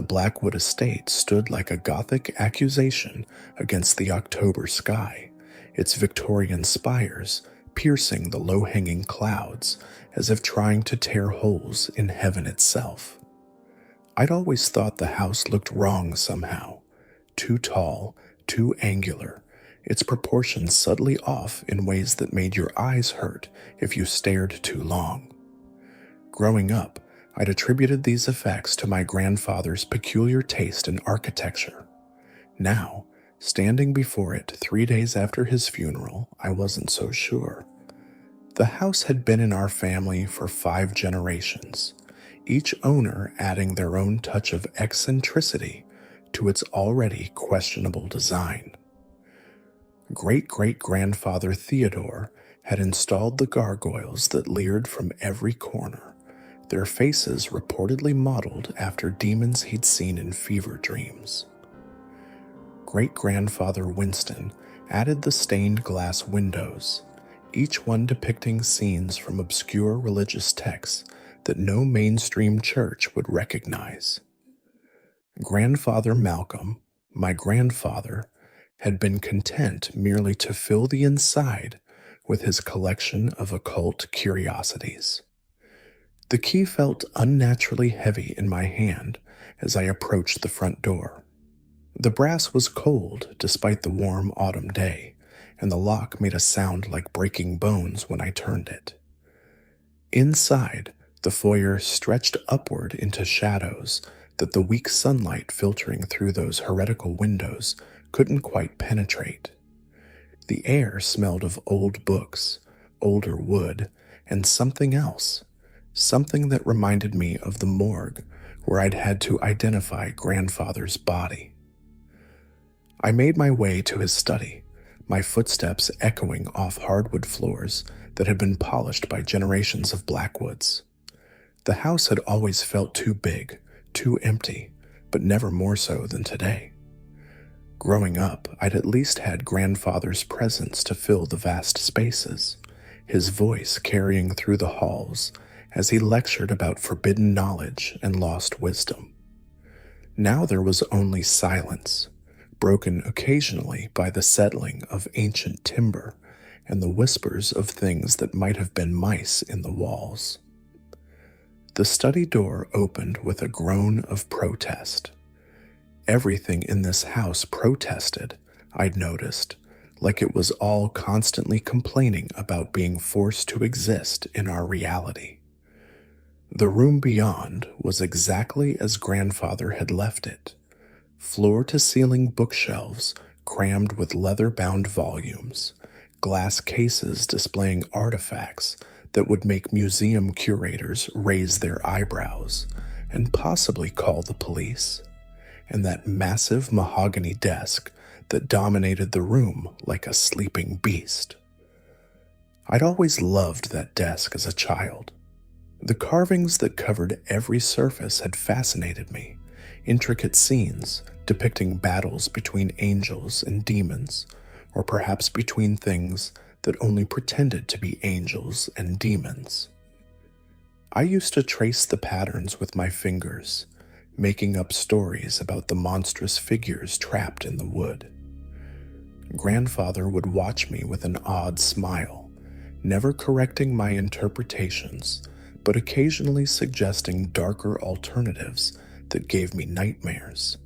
The Blackwood estate stood like a Gothic accusation against the October sky, its Victorian spires piercing the low-hanging clouds as if trying to tear holes in heaven itself. I'd always thought the house looked wrong somehow. Too tall, too angular, its proportions subtly off in ways that made your eyes hurt if you stared too long. Growing up, I'd attributed these effects to my grandfather's peculiar taste in architecture. Now, standing before it 3 days after his funeral, I wasn't so sure. The house had been in our family for 5 generations, each owner adding their own touch of eccentricity to its already questionable design. Great-great-grandfather Theodore had installed the gargoyles that leered from every corner, their faces reportedly modeled after demons he'd seen in fever dreams. Great-grandfather Winston added the stained glass windows, each one depicting scenes from obscure religious texts that no mainstream church would recognize. Grandfather Malcolm, my grandfather, had been content merely to fill the inside with his collection of occult curiosities. The key felt unnaturally heavy in my hand as I approached the front door. The brass was cold despite the warm autumn day, and the lock made a sound like breaking bones when I turned it. Inside, the foyer stretched upward into shadows that the weak sunlight filtering through those heretical windows couldn't quite penetrate. The air smelled of old books, older wood, and something else, something that reminded me of the morgue where I'd had to identify grandfather's body. I made my way to his study, my footsteps echoing off hardwood floors that had been polished by generations of Blackwoods. The house had always felt too big, too empty, but never more so than today. Growing up, I'd at least had grandfather's presence to fill the vast spaces, his voice carrying through the halls as he lectured about forbidden knowledge and lost wisdom. Now there was only silence, broken occasionally by the settling of ancient timber and the whispers of things that might have been mice in the walls. The study door opened with a groan of protest. Everything in this house protested, I'd noticed, like it was all constantly complaining about being forced to exist in our reality. The room beyond was exactly as grandfather had left it, floor-to-ceiling bookshelves crammed with leather-bound volumes, glass cases displaying artifacts that would make museum curators raise their eyebrows and possibly call the police, and that massive mahogany desk that dominated the room like a sleeping beast. I'd always loved that desk as a child. The carvings that covered every surface had fascinated me, intricate scenes depicting battles between angels and demons, or perhaps between things that only pretended to be angels and demons. I used to trace the patterns with my fingers, making up stories about the monstrous figures trapped in the wood. Grandfather would watch me with an odd smile, never correcting my interpretations, but occasionally suggesting darker alternatives that gave me nightmares.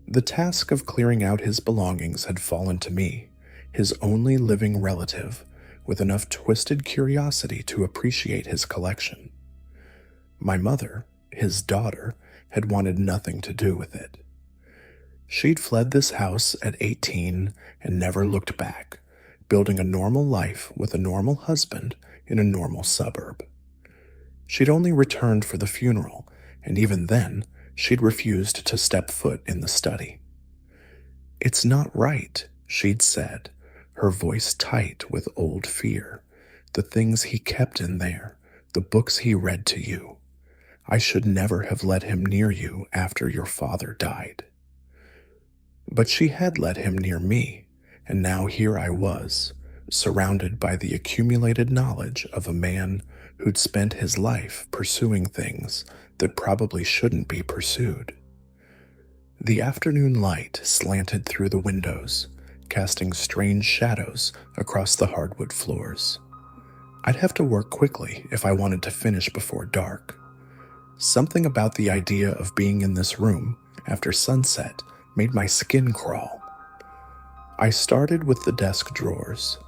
The task of clearing out his belongings had fallen to me, his only living relative, with enough twisted curiosity to appreciate his collection. My mother, his daughter, had wanted nothing to do with it. She'd fled this house at 18 and never looked back, building a normal life with a normal husband in a normal suburb. She'd only returned for the funeral, and even then, she'd refused to step foot in the study. "It's not right," she'd said, her voice tight with old fear. "The things he kept in there, the books he read to you. I should never have let him near you after your father died." But she had let him near me, and now here I was, surrounded by the accumulated knowledge of a man who'd spent his life pursuing things that probably shouldn't be pursued. The afternoon light slanted through the windows, casting strange shadows across the hardwood floors. I'd have to work quickly if I wanted to finish before dark. Something about the idea of being in this room after sunset made my skin crawl. I started with the desk drawers,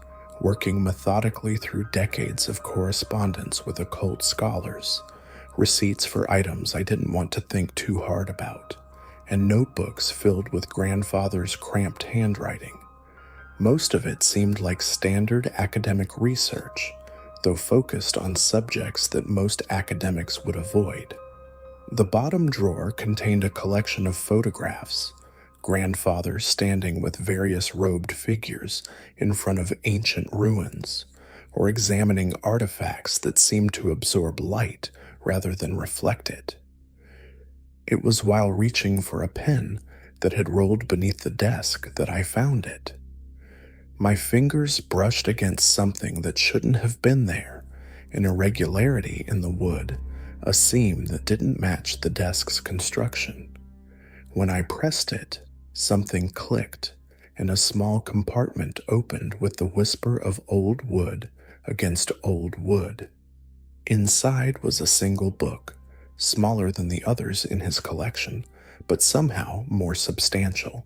working methodically through decades of correspondence with occult scholars, receipts for items I didn't want to think too hard about, and notebooks filled with grandfather's cramped handwriting. Most of it seemed like standard academic research, though focused on subjects that most academics would avoid. The bottom drawer contained a collection of photographs, grandfather standing with various robed figures in front of ancient ruins, or examining artifacts that seemed to absorb light rather than reflect it. It was while reaching for a pen that had rolled beneath the desk that I found it. My fingers brushed against something that shouldn't have been there, an irregularity in the wood, a seam that didn't match the desk's construction. When I pressed it, something clicked, and a small compartment opened with the whisper of old wood against old wood. Inside was a single book, smaller than the others in his collection, but somehow more substantial.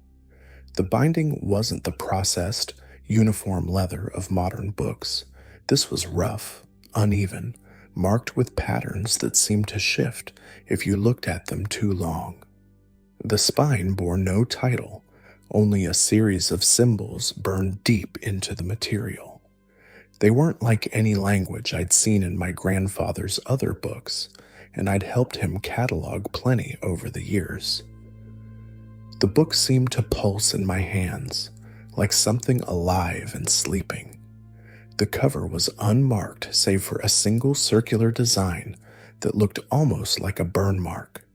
The binding wasn't the processed, uniform leather of modern books. This was rough, uneven, marked with patterns that seemed to shift if you looked at them too long. The spine bore no title, only a series of symbols burned deep into the material. They weren't like any language I'd seen in my grandfather's other books, and I'd helped him catalog plenty over the years. The book seemed to pulse in my hands, like something alive and sleeping. The cover was unmarked save for a single circular design that looked almost like a burn mark.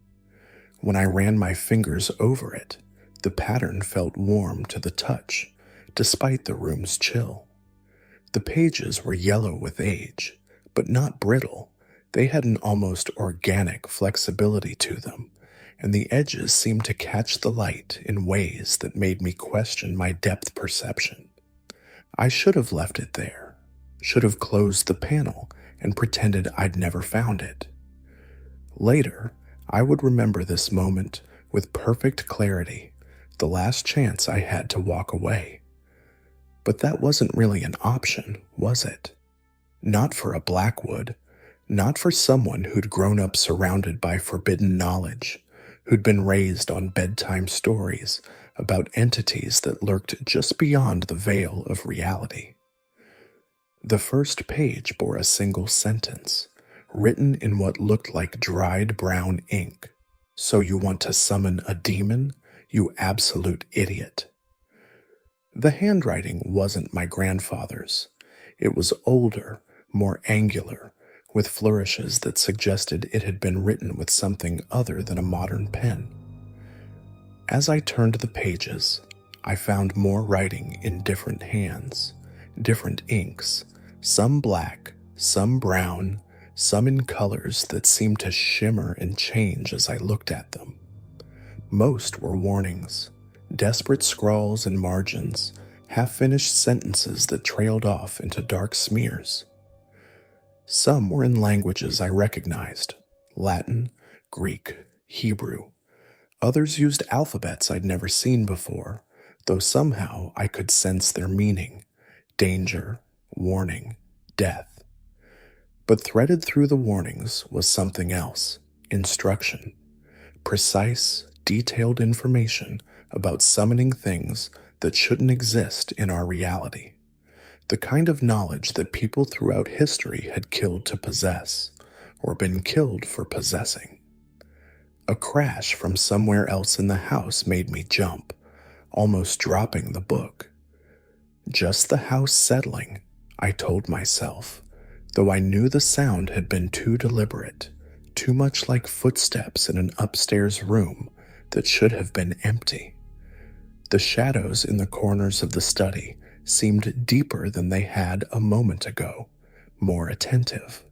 When I ran my fingers over it, the pattern felt warm to the touch, despite the room's chill. The pages were yellow with age, but not brittle. They had an almost organic flexibility to them, and the edges seemed to catch the light in ways that made me question my depth perception. I should have left it there, should have closed the panel and pretended I'd never found it. Later, I would remember this moment with perfect clarity, the last chance I had to walk away. But that wasn't really an option, was it? Not for a Blackwood, not for someone who'd grown up surrounded by forbidden knowledge, who'd been raised on bedtime stories about entities that lurked just beyond the veil of reality. The first page bore a single sentence, written in what looked like dried brown ink. "So you want to summon a demon, you absolute idiot." The handwriting wasn't my grandfather's. It was older, more angular, with flourishes that suggested it had been written with something other than a modern pen. As I turned the pages, I found more writing in different hands, different inks, some black, some brown, some in colors that seemed to shimmer and change as I looked at them. Most were warnings, desperate scrawls and margins, half-finished sentences that trailed off into dark smears. Some were in languages I recognized: Latin, Greek, Hebrew. Others used alphabets I'd never seen before, though somehow I could sense their meaning: danger, warning, death. But threaded through the warnings was something else: instruction. Precise, detailed information about summoning things that shouldn't exist in our reality. The kind of knowledge that people throughout history had killed to possess, or been killed for possessing. A crash from somewhere else in the house made me jump, almost dropping the book. Just the house settling, I told myself, though I knew the sound had been too deliberate, too much like footsteps in an upstairs room that should have been empty. The shadows in the corners of the study seemed deeper than they had a moment ago, more attentive.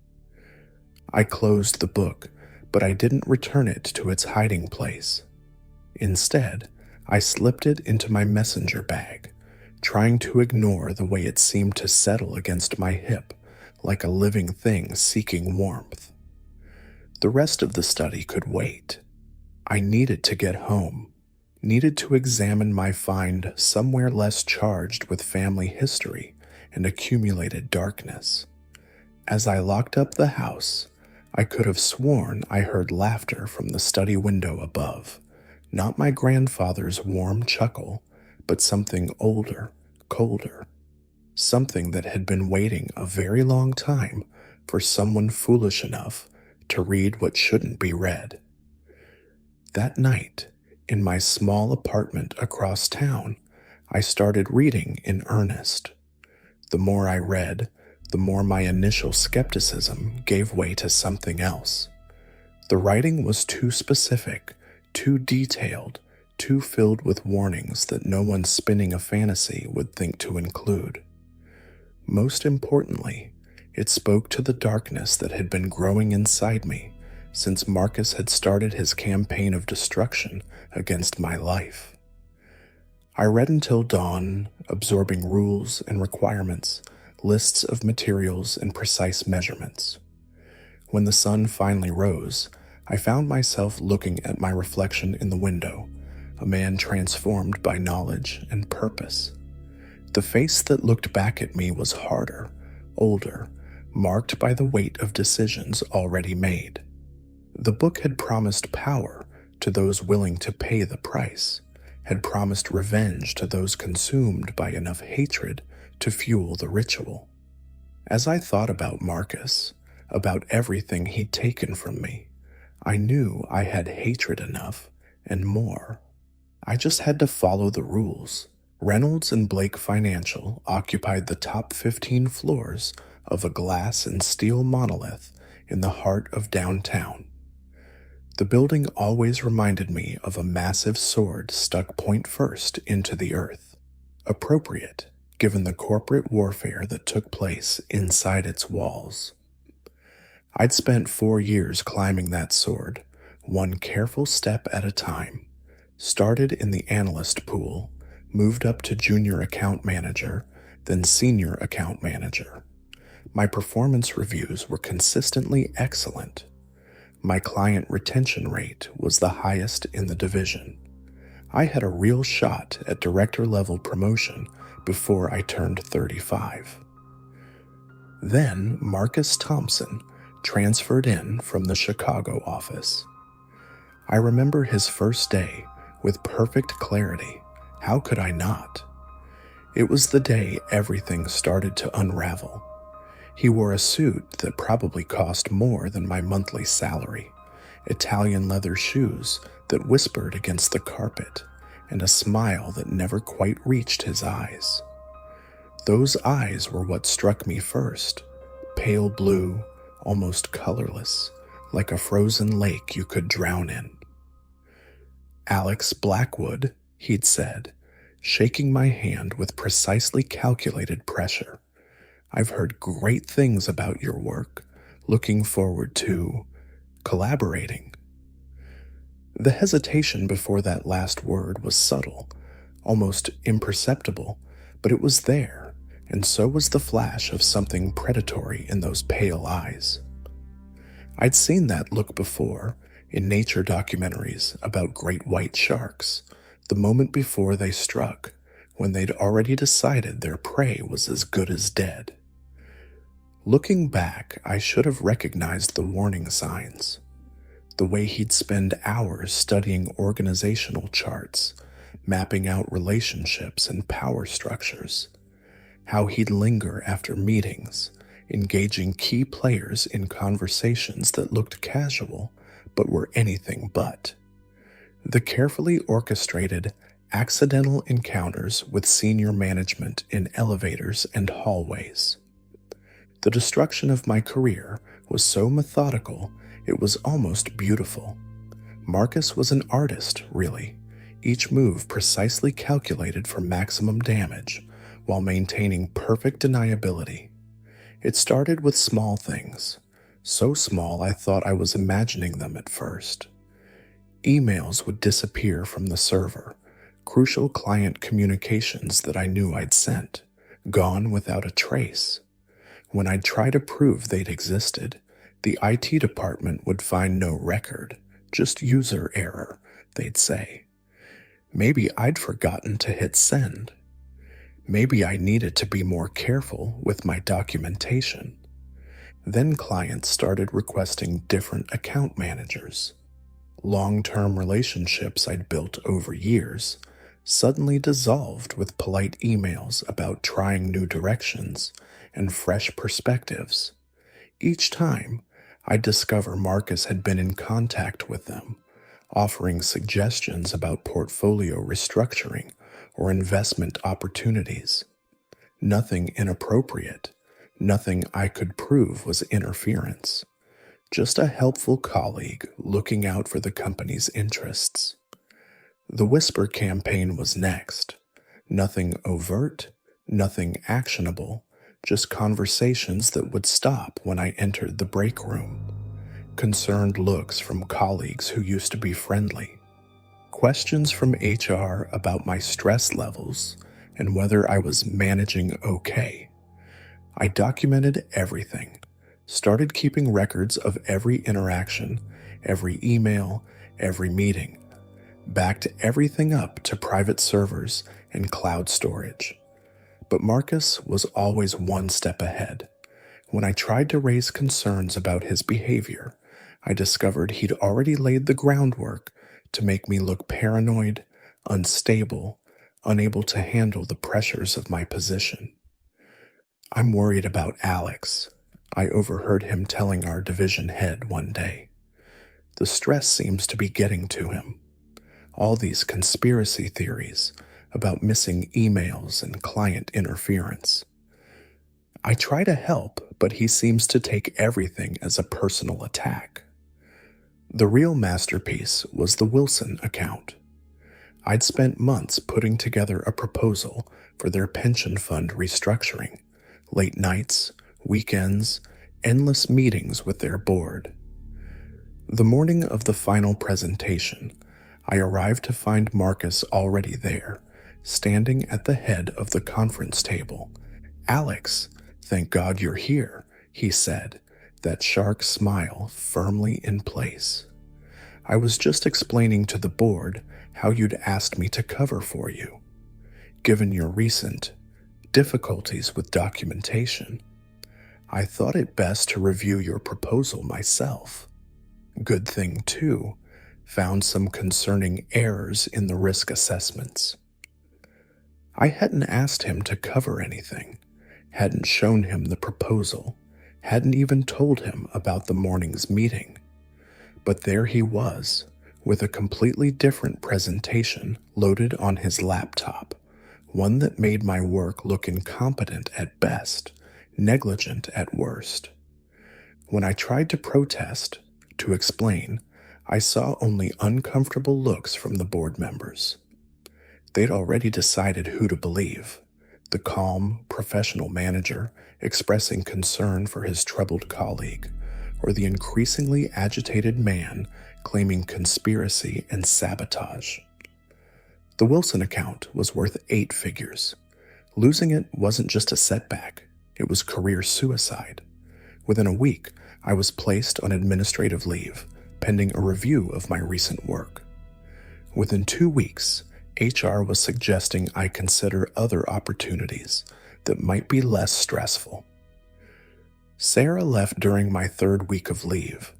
I closed the book, but I didn't return it to its hiding place. Instead, I slipped it into my messenger bag, trying to ignore the way it seemed to settle against my hip like a living thing seeking warmth. The rest of the study could wait. I needed to get home, needed to examine my find somewhere less charged with family history and accumulated darkness. As I locked up the house, I could have sworn I heard laughter from the study window above. Not my grandfather's warm chuckle, but something older, colder. Something that had been waiting a very long time for someone foolish enough to read what shouldn't be read. That night, in my small apartment across town, I started reading in earnest. The more I read, the more my initial skepticism gave way to something else. The writing was too specific, too detailed, too filled with warnings that no one spinning a fantasy would think to include. Most importantly, it spoke to the darkness that had been growing inside me since Marcus had started his campaign of destruction against my life. I read until dawn, absorbing rules and requirements, lists of materials and precise measurements. When the sun finally rose, I found myself looking at my reflection in the window, a man transformed by knowledge and purpose. The face that looked back at me was harder, older, marked by the weight of decisions already made. The book had promised power to those willing to pay the price, had promised revenge to those consumed by enough hatred to fuel the ritual. As I thought about Marcus, about everything he'd taken from me, I knew I had hatred enough and more. I just had to follow the rules. Reynolds and Blake Financial occupied the top 15 floors of a glass and steel monolith in the heart of downtown. The building always reminded me of a massive sword stuck point first into the earth, appropriate given the corporate warfare that took place inside its walls. I'd spent 4 years climbing that sword, one careful step at a time. Started in the analyst pool, moved up to junior account manager, then senior account manager. My performance reviews were consistently excellent. My client retention rate was the highest in the division. I had a real shot at director-level promotion before I turned 35. Then Marcus Thompson transferred in from the Chicago office. I remember his first day with perfect clarity. How could I not? It was the day everything started to unravel. He wore a suit that probably cost more than my monthly salary, Italian leather shoes that whispered against the carpet, and a smile that never quite reached his eyes. Those eyes were what struck me first, pale blue, almost colorless, like a frozen lake you could drown in. "Alex Blackwood," he'd said, shaking my hand with precisely calculated pressure. "I've heard great things about your work, looking forward to collaborating." The hesitation before that last word was subtle, almost imperceptible, but it was there, and so was the flash of something predatory in those pale eyes. I'd seen that look before, in nature documentaries about great white sharks, the moment before they struck, when they'd already decided their prey was as good as dead. Looking back, I should have recognized the warning signs. The way he'd spend hours studying organizational charts, mapping out relationships and power structures. How he'd linger after meetings, engaging key players in conversations that looked casual but were anything but. The carefully orchestrated, accidental encounters with senior management in elevators and hallways. The destruction of my career was so methodical, it was almost beautiful. Marcus was an artist, really, each move precisely calculated for maximum damage, while maintaining perfect deniability. It started with small things, So small I thought I was imagining them at first. Emails would disappear from the server, crucial client communications that I knew I'd sent, gone without a trace. When I'd try to prove they'd existed, the IT department would find no record, just user error, they'd say. Maybe I'd forgotten to hit send. Maybe I needed to be more careful with my documentation. Then clients started requesting different account managers. Long-term relationships I'd built over years suddenly dissolved with polite emails about trying new directions and fresh perspectives. Each time, I'd discover Marcus had been in contact with them, offering suggestions about portfolio restructuring or investment opportunities. Nothing inappropriate, nothing I could prove was interference. Just a helpful colleague looking out for the company's interests. The Whisper campaign was next. Nothing overt, nothing actionable, just conversations that would stop when I entered the break room. Concerned looks from colleagues who used to be friendly. Questions from HR about my stress levels and whether I was managing okay. I documented everything, started keeping records of every interaction, every email, every meeting, backed everything up to private servers and cloud storage. But Marcus was always one step ahead. When I tried to raise concerns about his behavior, I discovered he'd already laid the groundwork to make me look paranoid, unstable, unable to handle the pressures of my position. "I'm worried about Alex," I overheard him telling our division head one day. "The stress seems to be getting to him. All these conspiracy theories about missing emails and client interference. I try to help, but he seems to take everything as a personal attack." The real masterpiece was the Wilson account. I'd spent months putting together a proposal for their pension fund restructuring, late nights, weekends, endless meetings with their board. The morning of the final presentation, I arrived to find Marcus already there, standing at the head of the conference table. "Alex, thank God you're here," he said, that shark smile firmly in place. "I was just explaining to the board how you'd asked me to cover for you. Given your recent difficulties with documentation, I thought it best to review your proposal myself. Good thing, too, found some concerning errors in the risk assessments." I hadn't asked him to cover anything, hadn't shown him the proposal, hadn't even told him about the morning's meeting. But there he was, with a completely different presentation loaded on his laptop, one that made my work look incompetent at best, negligent at worst. When I tried to protest, to explain, I saw only uncomfortable looks from the board members. They'd already decided who to believe: the calm, professional manager expressing concern for his troubled colleague, or the increasingly agitated man claiming conspiracy and sabotage. The Wilson account was worth 8 figures. Losing it wasn't just a setback, it was career suicide. Within a week, I was placed on administrative leave, pending a review of my recent work. Within 2 weeks, HR was suggesting I consider other opportunities that might be less stressful. Sarah left during my 3rd week of leave.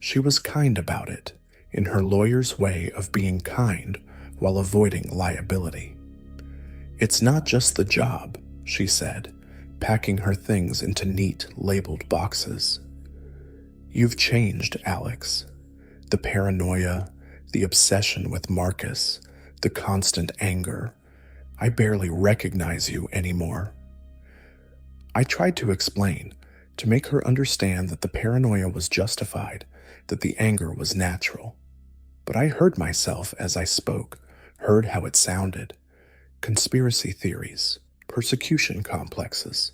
She was kind about it, in her lawyer's way of being kind while avoiding liability. "It's not just the job," she said, packing her things into neat, labeled boxes. "You've changed, Alex. The paranoia, the obsession with Marcus, the constant anger. I barely recognize you anymore." I tried to explain, to make her understand that the paranoia was justified, that the anger was natural. But I heard myself as I spoke, heard how it sounded. Conspiracy theories, persecution complexes.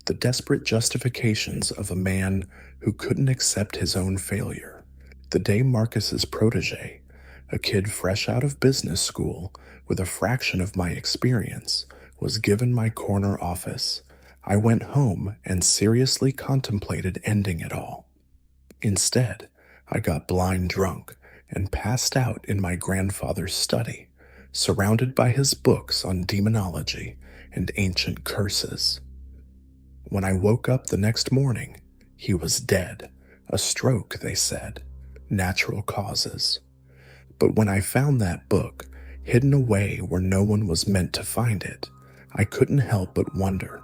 The desperate justifications of a man who couldn't accept his own failure. The day Marcus's protege, a kid fresh out of business school with a fraction of my experience, was given my corner office, I went home and seriously contemplated ending it all. Instead, I got blind drunk and passed out in my grandfather's study, surrounded by his books on demonology and ancient curses. When I woke up the next morning, he was dead. A stroke, they said. Natural causes. But when I found that book, hidden away where no one was meant to find it, I couldn't help but wonder.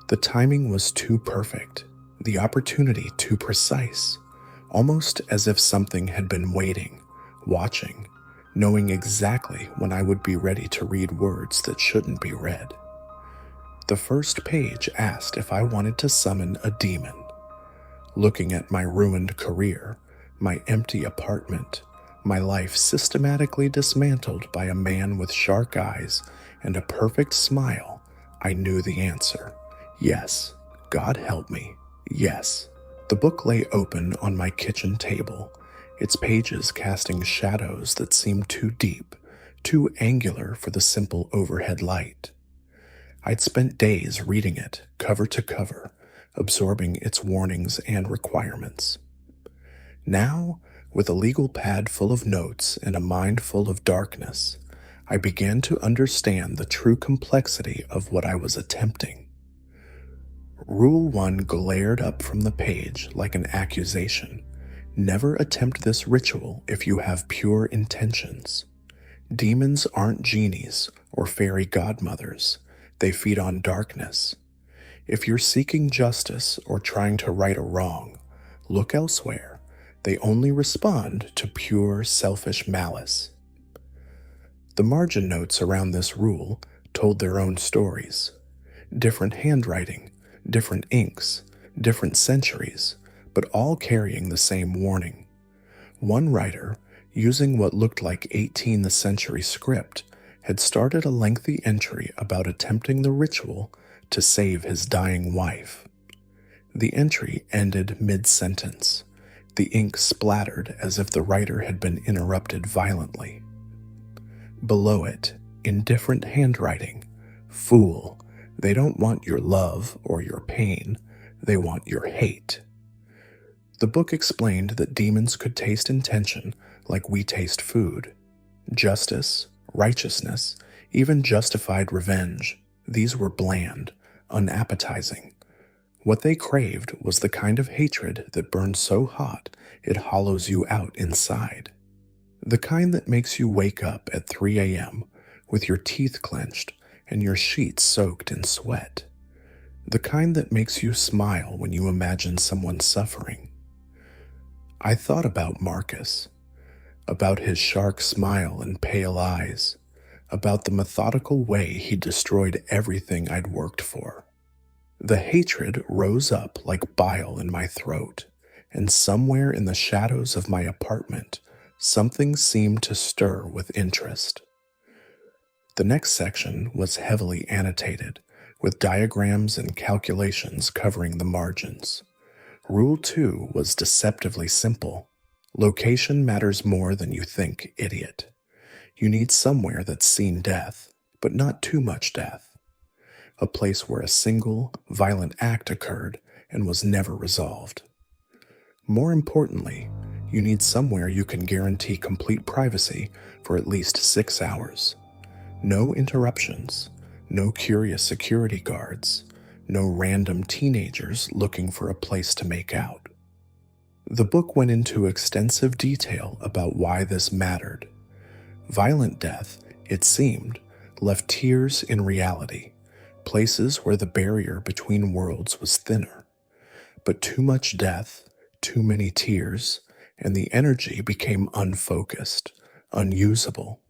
The timing was too perfect, the opportunity too precise, almost as if something had been waiting, watching, knowing exactly when I would be ready to read words that shouldn't be read. The first page asked if I wanted to summon a demon. Looking at my ruined career, my empty apartment, my life systematically dismantled by a man with shark eyes and a perfect smile, I knew the answer. Yes, God help me, yes. The book lay open on my kitchen table, its pages casting shadows that seemed too deep, too angular for the simple overhead light. I'd spent days reading it, cover to cover, absorbing its warnings and requirements. Now, with a legal pad full of notes and a mind full of darkness, I began to understand the true complexity of what I was attempting. Rule 1 glared up from the page like an accusation. Never attempt this ritual if you have pure intentions. Demons aren't genies or fairy godmothers. They feed on darkness. If you're seeking justice or trying to right a wrong, look elsewhere. They only respond to pure, selfish malice. The margin notes around this rule told their own stories. Different handwriting, different inks, different centuries, but all carrying the same warning. One writer, using what looked like 18th century script, had started a lengthy entry about attempting the ritual to save his dying wife. The entry ended mid-sentence. The ink splattered as if the writer had been interrupted violently. Below it, in different handwriting, "Fool, they don't want your love or your pain, they want your hate." The book explained that demons could taste intention like we taste food. Justice, righteousness, even justified revenge, these were bland, unappetizing. What they craved was the kind of hatred that burns so hot it hollows you out inside. The kind that makes you wake up at 3 a.m. with your teeth clenched and your sheets soaked in sweat. The kind that makes you smile when you imagine someone suffering. I thought about Marcus, about his shark smile and pale eyes, about the methodical way he destroyed everything I'd worked for. The hatred rose up like bile in my throat, and somewhere in the shadows of my apartment, something seemed to stir with interest. The next section was heavily annotated, with diagrams and calculations covering the margins. Rule 2 was deceptively simple. Location matters more than you think, idiot. You need somewhere that's seen death, but not too much death. A place where a single, violent act occurred and was never resolved. More importantly, you need somewhere you can guarantee complete privacy for at least 6 hours. No interruptions, no curious security guards, no random teenagers looking for a place to make out. The book went into extensive detail about why this mattered. Violent death, it seemed, left tears in reality, places where the barrier between worlds was thinner. But too much death, too many tears, and the energy became unfocused, unusable.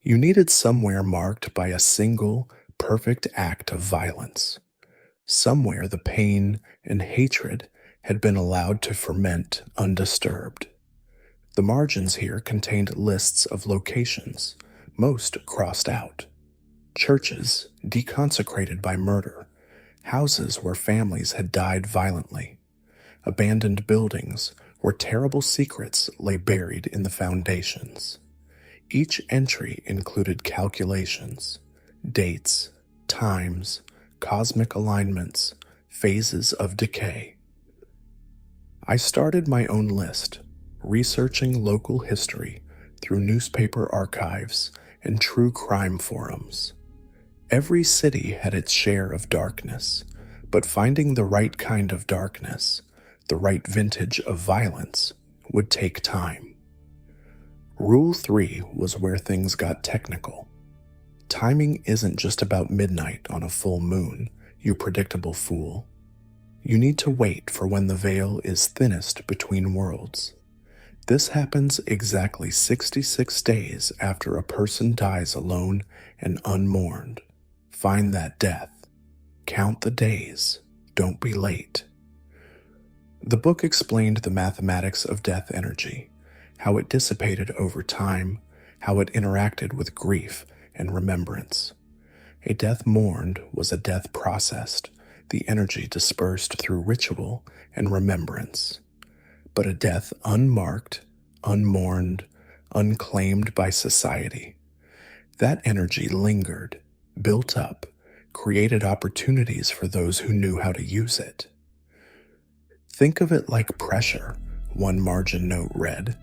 You needed somewhere marked by a single, perfect act of violence. Somewhere the pain and hatred had been allowed to ferment undisturbed. The margins here contained lists of locations, most crossed out. Churches, deconsecrated by murder, houses where families had died violently, abandoned buildings where terrible secrets lay buried in the foundations. Each entry included calculations, dates, times, cosmic alignments, phases of decay. I started my own list, researching local history through newspaper archives and true crime forums. Every city had its share of darkness, but finding the right kind of darkness, the right vintage of violence, would take time. Rule 3 was where things got technical. Timing isn't just about midnight on a full moon, you predictable fool. You need to wait for when the veil is thinnest between worlds. This happens exactly 66 days after a person dies alone and unmourned. Find that death. Count the days. Don't be late. The book explained the mathematics of death energy, how it dissipated over time, how it interacted with grief and remembrance. A death mourned was a death processed, the energy dispersed through ritual and remembrance. But a death unmarked, unmourned, unclaimed by society, that energy lingered, built up, created opportunities for those who knew how to use it. Think of it like pressure, one margin note read.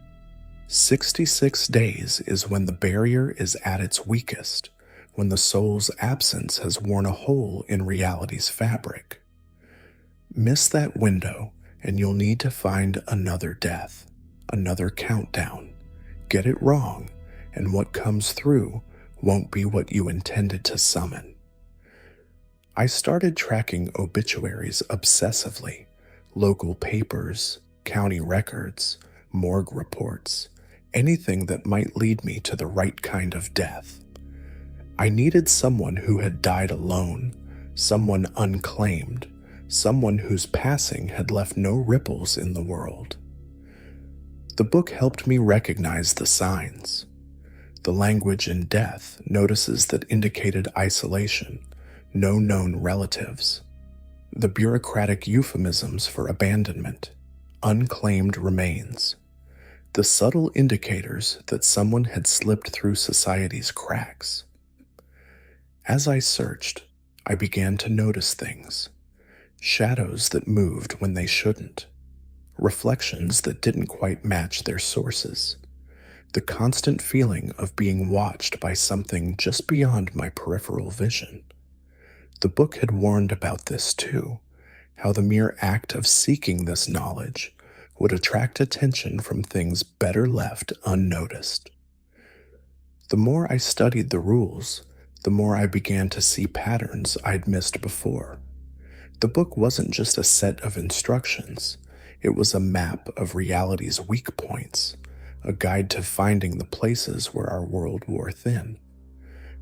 66 days is when the barrier is at its weakest, when the soul's absence has worn a hole in reality's fabric. Miss that window, and you'll need to find another death, another countdown. Get it wrong, and what comes through won't be what you intended to summon. I started tracking obituaries obsessively, local papers, county records, morgue reports, anything that might lead me to the right kind of death. I needed someone who had died alone, someone unclaimed, someone whose passing had left no ripples in the world. The book helped me recognize the signs. The language in death notices that indicated isolation, no known relatives. The bureaucratic euphemisms for abandonment, unclaimed remains. The subtle indicators that someone had slipped through society's cracks. As I searched, I began to notice things. Shadows that moved when they shouldn't. Reflections that didn't quite match their sources. The constant feeling of being watched by something just beyond my peripheral vision. The book had warned about this too, how the mere act of seeking this knowledge would attract attention from things better left unnoticed. The more I studied the rules, the more I began to see patterns I'd missed before. The book wasn't just a set of instructions, it was a map of reality's weak points, a guide to finding the places where our world wore thin.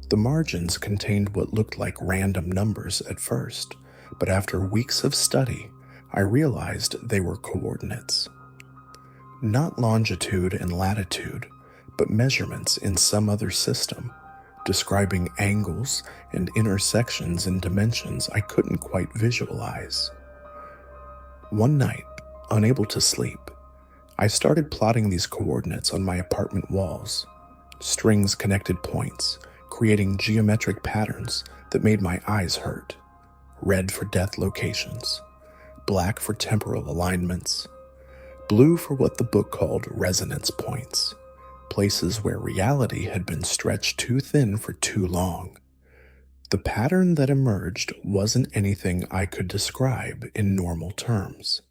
The margins contained what looked like random numbers at first, but after weeks of study, I realized they were coordinates. Not longitude and latitude, but measurements in some other system, describing angles and intersections in dimensions I couldn't quite visualize. One night, unable to sleep, I started plotting these coordinates on my apartment walls, strings connected points, creating geometric patterns that made my eyes hurt. Red for death locations, black for temporal alignments, blue for what the book called resonance points, places where reality had been stretched too thin for too long. The pattern that emerged wasn't anything I could describe in normal terms.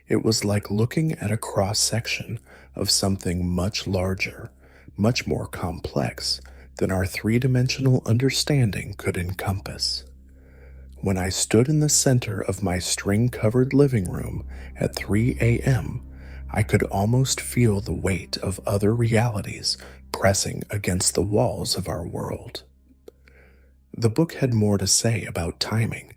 It was like looking at a cross-section of something much larger, much more complex than our three-dimensional understanding could encompass. When I stood in the center of my string-covered living room at 3 a.m., I could almost feel the weight of other realities pressing against the walls of our world. The book had more to say about timing.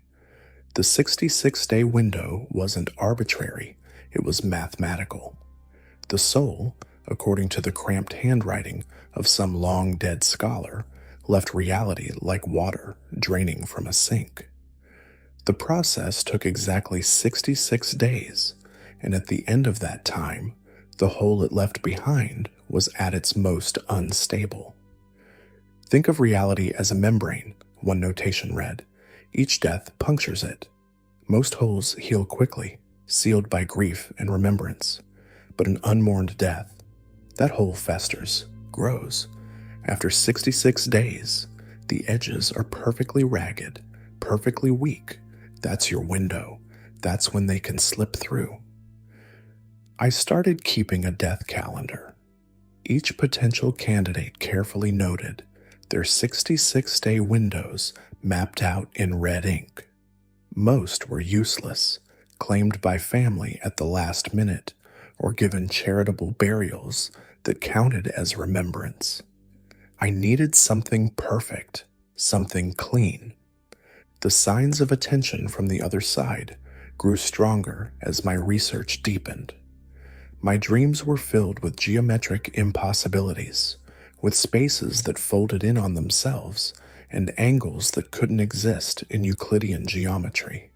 The 66-day window wasn't arbitrary, it was mathematical. The soul, according to the cramped handwriting of some long-dead scholar, left reality like water draining from a sink. The process took exactly 66 days, and at the end of that time, the hole it left behind was at its most unstable. Think of reality as a membrane, one notation read. Each death punctures it. Most holes heal quickly, sealed by grief and remembrance. But an unmourned death, that hole festers, grows. After 66 days, the edges are perfectly ragged, perfectly weak. That's your window. That's when they can slip through. I started keeping a death calendar. Each potential candidate carefully noted, their 66-day windows mapped out in red ink. Most were useless, claimed by family at the last minute, or given charitable burials that counted as remembrance. I needed something perfect, something clean. The signs of attention from the other side grew stronger as my research deepened. My dreams were filled with geometric impossibilities, with spaces that folded in on themselves and angles that couldn't exist in Euclidean geometry.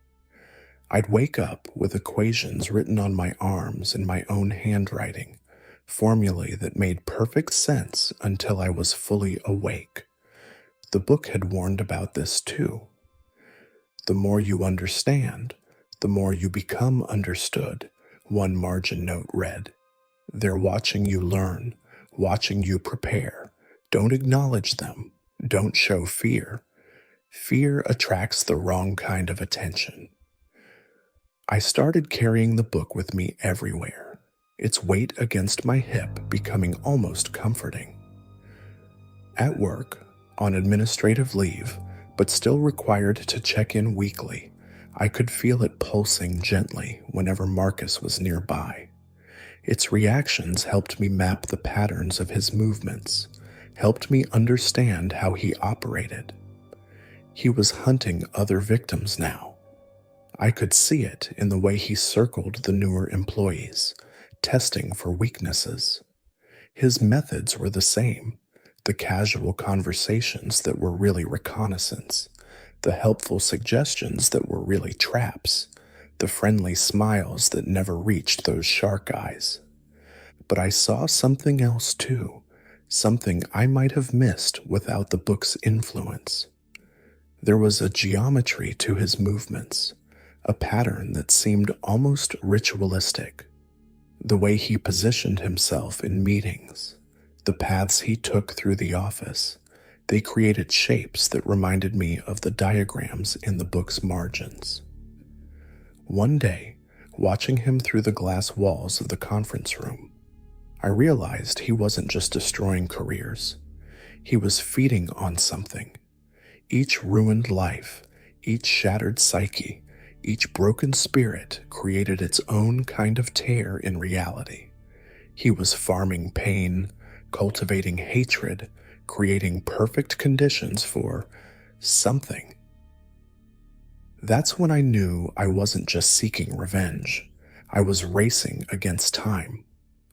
I'd wake up with equations written on my arms in my own handwriting, formulae that made perfect sense until I was fully awake. The book had warned about this too. The more you understand, the more you become understood, one margin note read. They're watching you learn, watching you prepare. Don't acknowledge them. Don't show fear. Fear attracts the wrong kind of attention. I started carrying the book with me everywhere, its weight against my hip becoming almost comforting. At work, on administrative leave, but still required to check in weekly, I could feel it pulsing gently whenever Marcus was nearby. Its reactions helped me map the patterns of his movements, helped me understand how he operated. He was hunting other victims now. I could see it in the way he circled the newer employees, testing for weaknesses. His methods were the same, the casual conversations that were really reconnaissance, the helpful suggestions that were really traps, the friendly smiles that never reached those shark eyes. But I saw something else too, something I might have missed without the book's influence. There was a geometry to his movements, a pattern that seemed almost ritualistic. The way he positioned himself in meetings, the paths he took through the office, they created shapes that reminded me of the diagrams in the book's margins. One day, watching him through the glass walls of the conference room, I realized he wasn't just destroying careers. He was feeding on something. Each ruined life, each shattered psyche, each broken spirit created its own kind of tear in reality. He was farming pain, cultivating hatred, creating perfect conditions for something. That's when I knew I wasn't just seeking revenge. I was racing against time.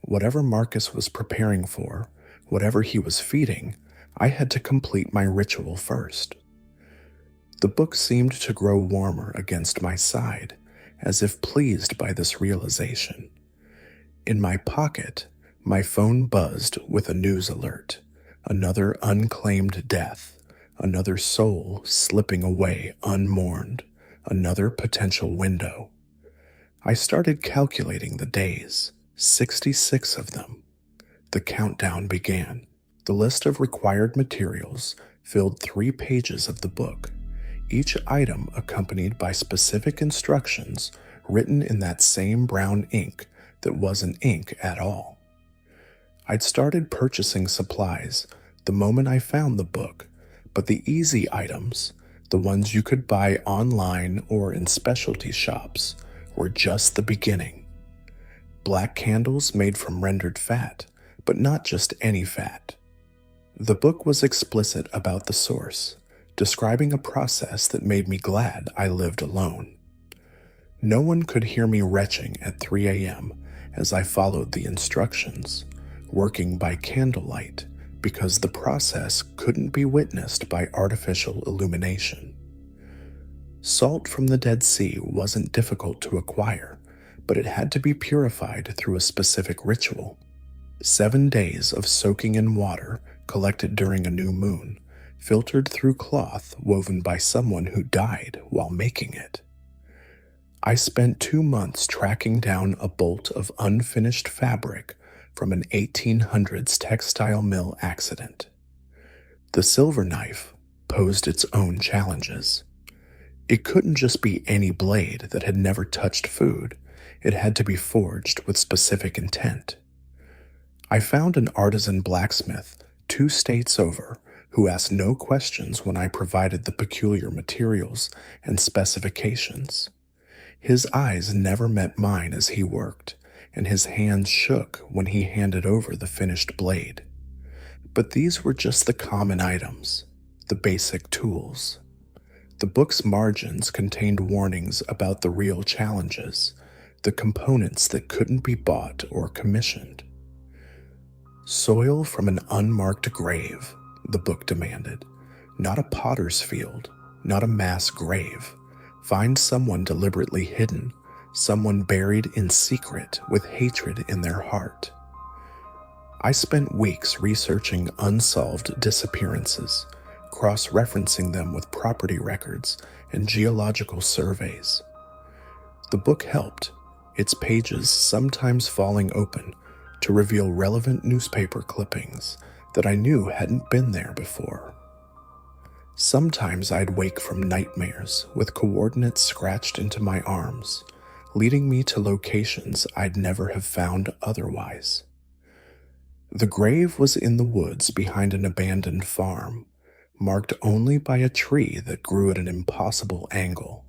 Whatever Marcus was preparing for, whatever he was feeding, I had to complete my ritual first. The book seemed to grow warmer against my side, as if pleased by this realization. In my pocket, my phone buzzed with a news alert. Another unclaimed death, another soul slipping away unmourned, another potential window. I started calculating the days, 66 of them. The countdown began. The list of required materials filled 3 pages of the book, each item accompanied by specific instructions written in that same brown ink that wasn't ink at all. I'd started purchasing supplies the moment I found the book, but the easy items, the ones you could buy online or in specialty shops, were just the beginning. Black candles made from rendered fat, but not just any fat. The book was explicit about the source, describing a process that made me glad I lived alone. No one could hear me retching at 3 a.m. as I followed the instructions, working by candlelight because the process couldn't be witnessed by artificial illumination. Salt from the Dead Sea wasn't difficult to acquire, but it had to be purified through a specific ritual. 7 days of soaking in water collected during a new moon, filtered through cloth woven by someone who died while making it. I spent 2 months tracking down a bolt of unfinished fabric from an 1800s textile mill accident. The silver knife posed its own challenges. It couldn't just be any blade that had never touched food. It had to be forged with specific intent. I found an artisan blacksmith 2 states over who asked no questions when I provided the peculiar materials and specifications. His eyes never met mine as he worked, and his hands shook when he handed over the finished blade. But these were just the common items, the basic tools. The book's margins contained warnings about the real challenges, the components that couldn't be bought or commissioned. Soil from an unmarked grave, the book demanded. Not a potter's field, not a mass grave. Find someone deliberately hidden, someone buried in secret with hatred in their heart. I spent weeks researching unsolved disappearances, cross-referencing them with property records and geological surveys. The book helped, its pages sometimes falling open to reveal relevant newspaper clippings that I knew hadn't been there before. Sometimes I'd wake from nightmares with coordinates scratched into my arms, leading me to locations I'd never have found otherwise. The grave was in the woods behind an abandoned farm, marked only by a tree that grew at an impossible angle.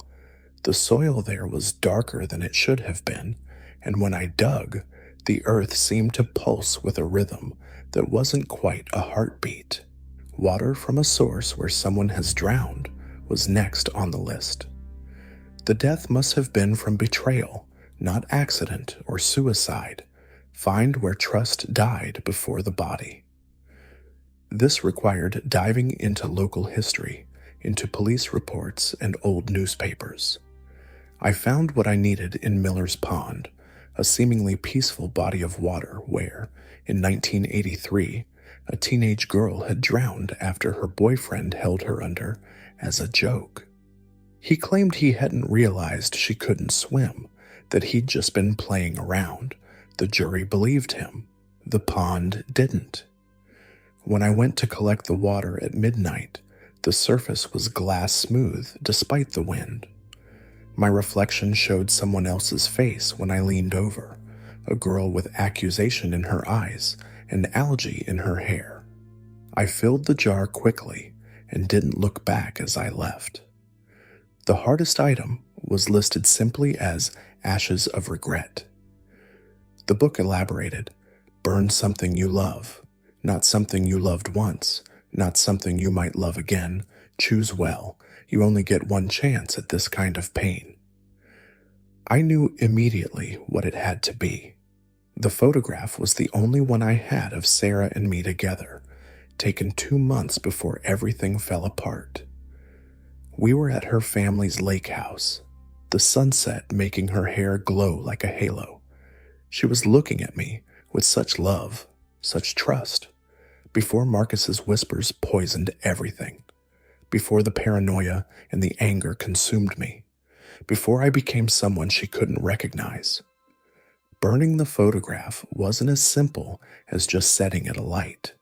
The soil there was darker than it should have been, and when I dug, the earth seemed to pulse with a rhythm that wasn't quite a heartbeat. Water from a source where someone has drowned was next on the list. The death must have been from betrayal, not accident or suicide. Find where trust died before the body. This required diving into local history, into police reports and old newspapers. I found what I needed in Miller's Pond, a seemingly peaceful body of water where, in 1983, a teenage girl had drowned after her boyfriend held her under as a joke. He claimed he hadn't realized she couldn't swim, that he'd just been playing around. The jury believed him. The pond didn't. When I went to collect the water at midnight, the surface was glass smooth despite the wind. My reflection showed someone else's face when I leaned over, a girl with accusation in her eyes and algae in her hair. I filled the jar quickly and didn't look back as I left. The hardest item was listed simply as ashes of regret. The book elaborated, burn something you love, not something you loved once, not something you might love again. Choose well. You only get one chance at this kind of pain. I knew immediately what it had to be. The photograph was the only one I had of Sarah and me together, taken 2 months before everything fell apart. We were at her family's lake house, the sunset making her hair glow like a halo. She was looking at me with such love, such trust, before Marcus's whispers poisoned everything, before the paranoia and the anger consumed me, before I became someone she couldn't recognize. Burning the photograph wasn't as simple as just setting it alight.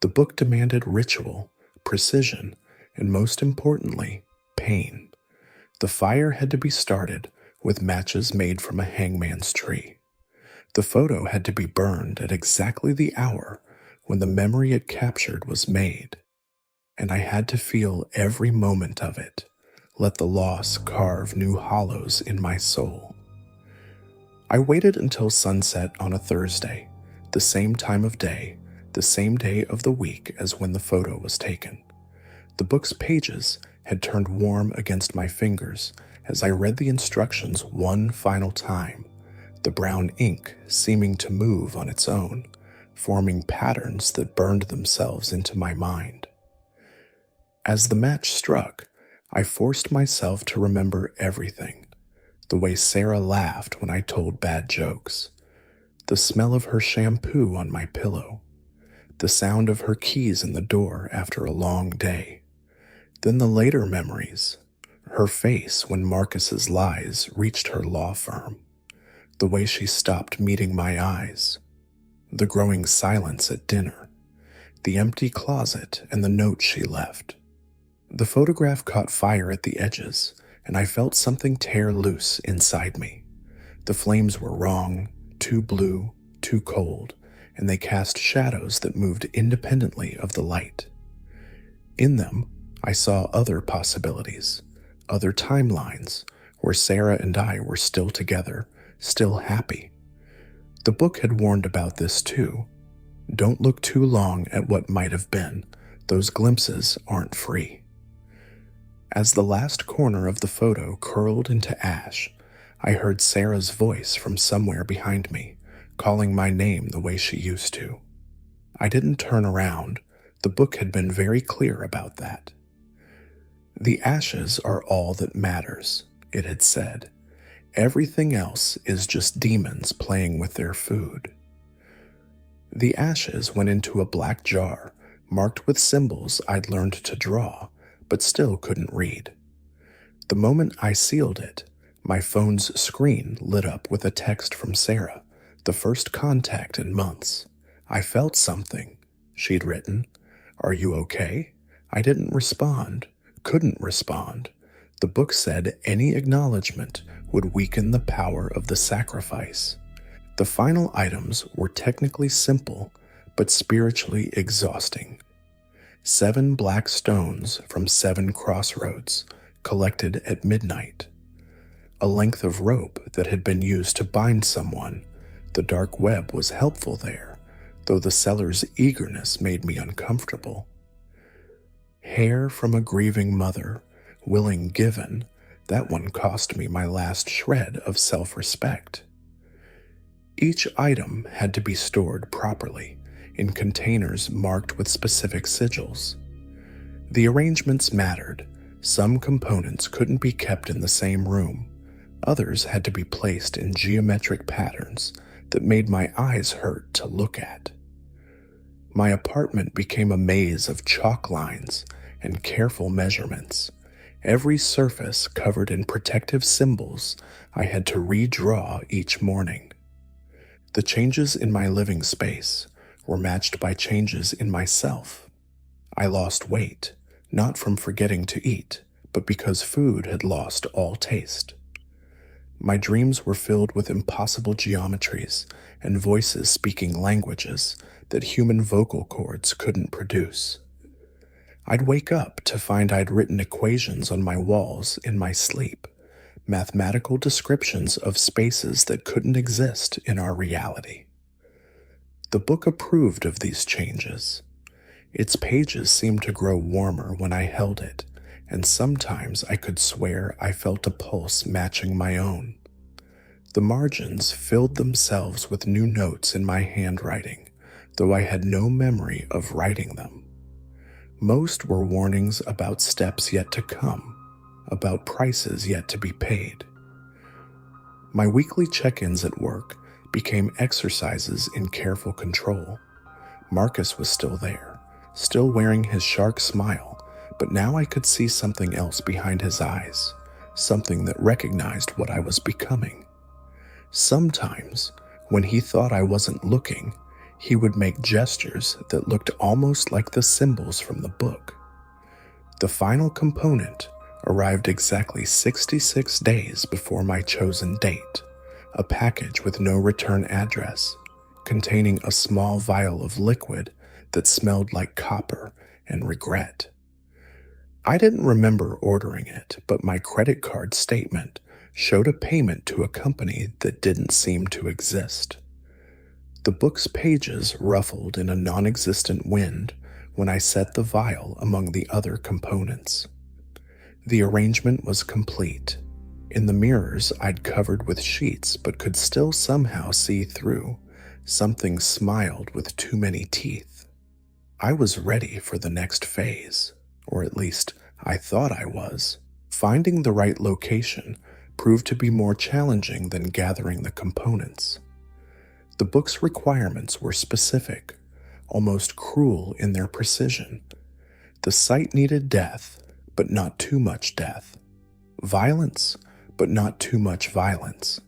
The book demanded ritual, precision, and most importantly, pain. The fire had to be started with matches made from a hangman's tree. The photo had to be burned at exactly the hour when the memory it captured was made, and I had to feel every moment of it, let the loss carve new hollows in my soul. I waited until sunset on a Thursday, the same time of day, the same day of the week as when the photo was taken. The book's pages had turned warm against my fingers as I read the instructions one final time, the brown ink seeming to move on its own, forming patterns that burned themselves into my mind. As the match struck, I forced myself to remember everything: the way Sarah laughed when I told bad jokes, the smell of her shampoo on my pillow, the sound of her keys in the door after a long day. Then the later memories: her face when Marcus's lies reached her law firm, the way she stopped meeting my eyes, the growing silence at dinner, the empty closet and the note she left. The photograph caught fire at the edges, and I felt something tear loose inside me. The flames were wrong, too blue, too cold, and they cast shadows that moved independently of the light. In them, I saw other possibilities, other timelines, where Sarah and I were still together, still happy. The book had warned about this too. Don't look too long at what might have been. Those glimpses aren't free. As the last corner of the photo curled into ash, I heard Sarah's voice from somewhere behind me, calling my name the way she used to. I didn't turn around. The book had been very clear about that. The ashes are all that matters, it had said. Everything else is just demons playing with their food. The ashes went into a black jar, marked with symbols I'd learned to draw, but still couldn't read. The moment I sealed it, my phone's screen lit up with a text from Sarah, the first contact in months. I felt something, she'd written. Are you okay? I didn't respond, couldn't respond. The book said any acknowledgement would weaken the power of the sacrifice. The final items were technically simple, but spiritually exhausting. 7 black stones from 7 crossroads, collected at midnight. A length of rope that had been used to bind someone. The dark web was helpful there, though the seller's eagerness made me uncomfortable. Hair from a grieving mother, willing given. That one cost me my last shred of self-respect. Each item had to be stored properly, in containers marked with specific sigils. The arrangements mattered. Some components couldn't be kept in the same room. Others had to be placed in geometric patterns that made my eyes hurt to look at. My apartment became a maze of chalk lines and careful measurements. Every surface covered in protective symbols I had to redraw each morning. The changes in my living space were matched by changes in myself. I lost weight, not from forgetting to eat, but because food had lost all taste. My dreams were filled with impossible geometries and voices speaking languages that human vocal cords couldn't produce. I'd wake up to find I'd written equations on my walls in my sleep, mathematical descriptions of spaces that couldn't exist in our reality. The book approved of these changes. Its pages seemed to grow warmer when I held it, and sometimes I could swear I felt a pulse matching my own. The margins filled themselves with new notes in my handwriting, though I had no memory of writing them. Most were warnings about steps yet to come, about prices yet to be paid. My weekly check-ins at work became exercises in careful control. Marcus was still there, still wearing his shark smile, but now I could see something else behind his eyes, something that recognized what I was becoming. Sometimes, when he thought I wasn't looking, he would make gestures that looked almost like the symbols from the book. The final component arrived exactly 66 days before my chosen date. A package with no return address, containing a small vial of liquid that smelled like copper and regret. I didn't remember ordering it, but my credit card statement showed a payment to a company that didn't seem to exist. The book's pages ruffled in a non-existent wind when I set the vial among the other components. The arrangement was complete. In the mirrors I'd covered with sheets but could still somehow see through. Something smiled with too many teeth. I was ready for the next phase, or at least I thought I was. Finding the right location proved to be more challenging than gathering the components. The book's requirements were specific, almost cruel in their precision. The site needed death, but not too much death. Violence, but not too much violence.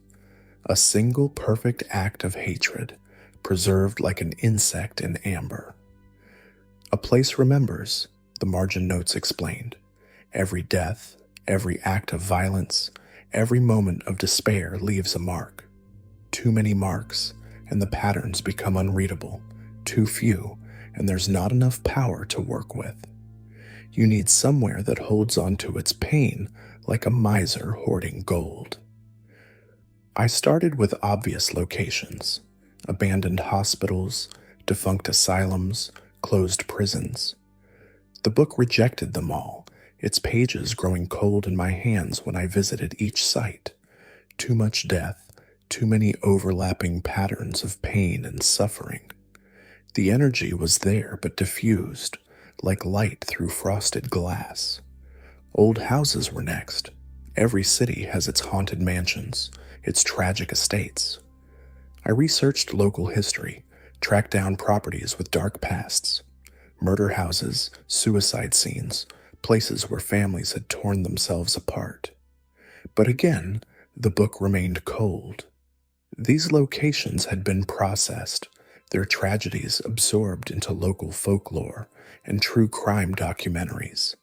A single perfect act of hatred, preserved like an insect in amber. A place remembers, the margin notes explained. Every death, every act of violence, every moment of despair leaves a mark. Too many marks, and the patterns become unreadable. Too few, and there's not enough power to work with. You need somewhere that holds on to its pain like a miser hoarding gold. I started with obvious locations: abandoned hospitals, defunct asylums, closed prisons. The book rejected them all, its pages growing cold in my hands when I visited each site. Too much death, too many overlapping patterns of pain and suffering. The energy was there but diffused, like light through frosted glass. Old houses were next. Every city has its haunted mansions, its tragic estates. I researched local history, tracked down properties with dark pasts, murder houses, suicide scenes, places where families had torn themselves apart. But again, the book remained cold. These locations had been processed, their tragedies absorbed into local folklore and true crime documentaries.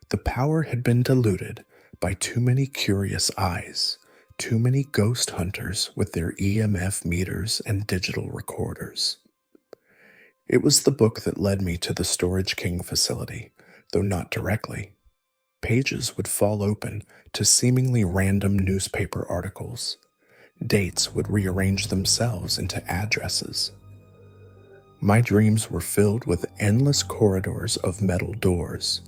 The power had been diluted by too many curious eyes, too many ghost hunters with their EMF meters and digital recorders. It was the book that led me to the Storage King facility, though not directly. Pages would fall open to seemingly random newspaper articles. Dates would rearrange themselves into addresses. My dreams were filled with endless corridors of metal doors,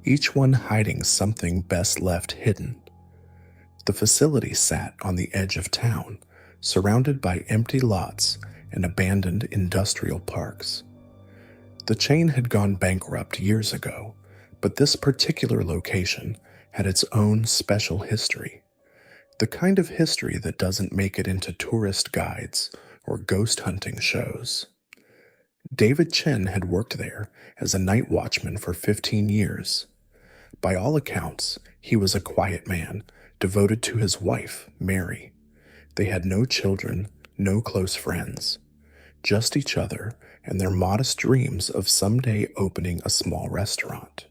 each one hiding something best left hidden. The facility sat on the edge of town, surrounded by empty lots and abandoned industrial parks. The chain had gone bankrupt years ago, but this particular location had its own special history. The kind of history that doesn't make it into tourist guides or ghost hunting shows. David Chen had worked there as a night watchman for 15 years. By all accounts, he was a quiet man, devoted to his wife, Mary. They had no children, no close friends, just each other and their modest dreams of someday opening a small restaurant.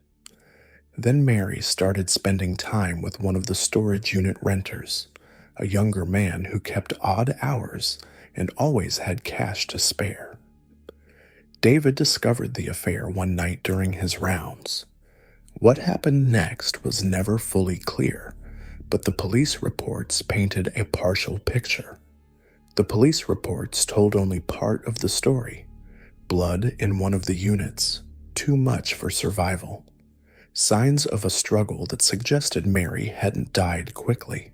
Then Mary started spending time with one of the storage unit renters, a younger man who kept odd hours and always had cash to spare. David discovered the affair one night during his rounds. What happened next was never fully clear, but the police reports painted a partial picture. The police reports told only part of the story. Blood in one of the units, too much for survival. Signs of a struggle that suggested Mary hadn't died quickly.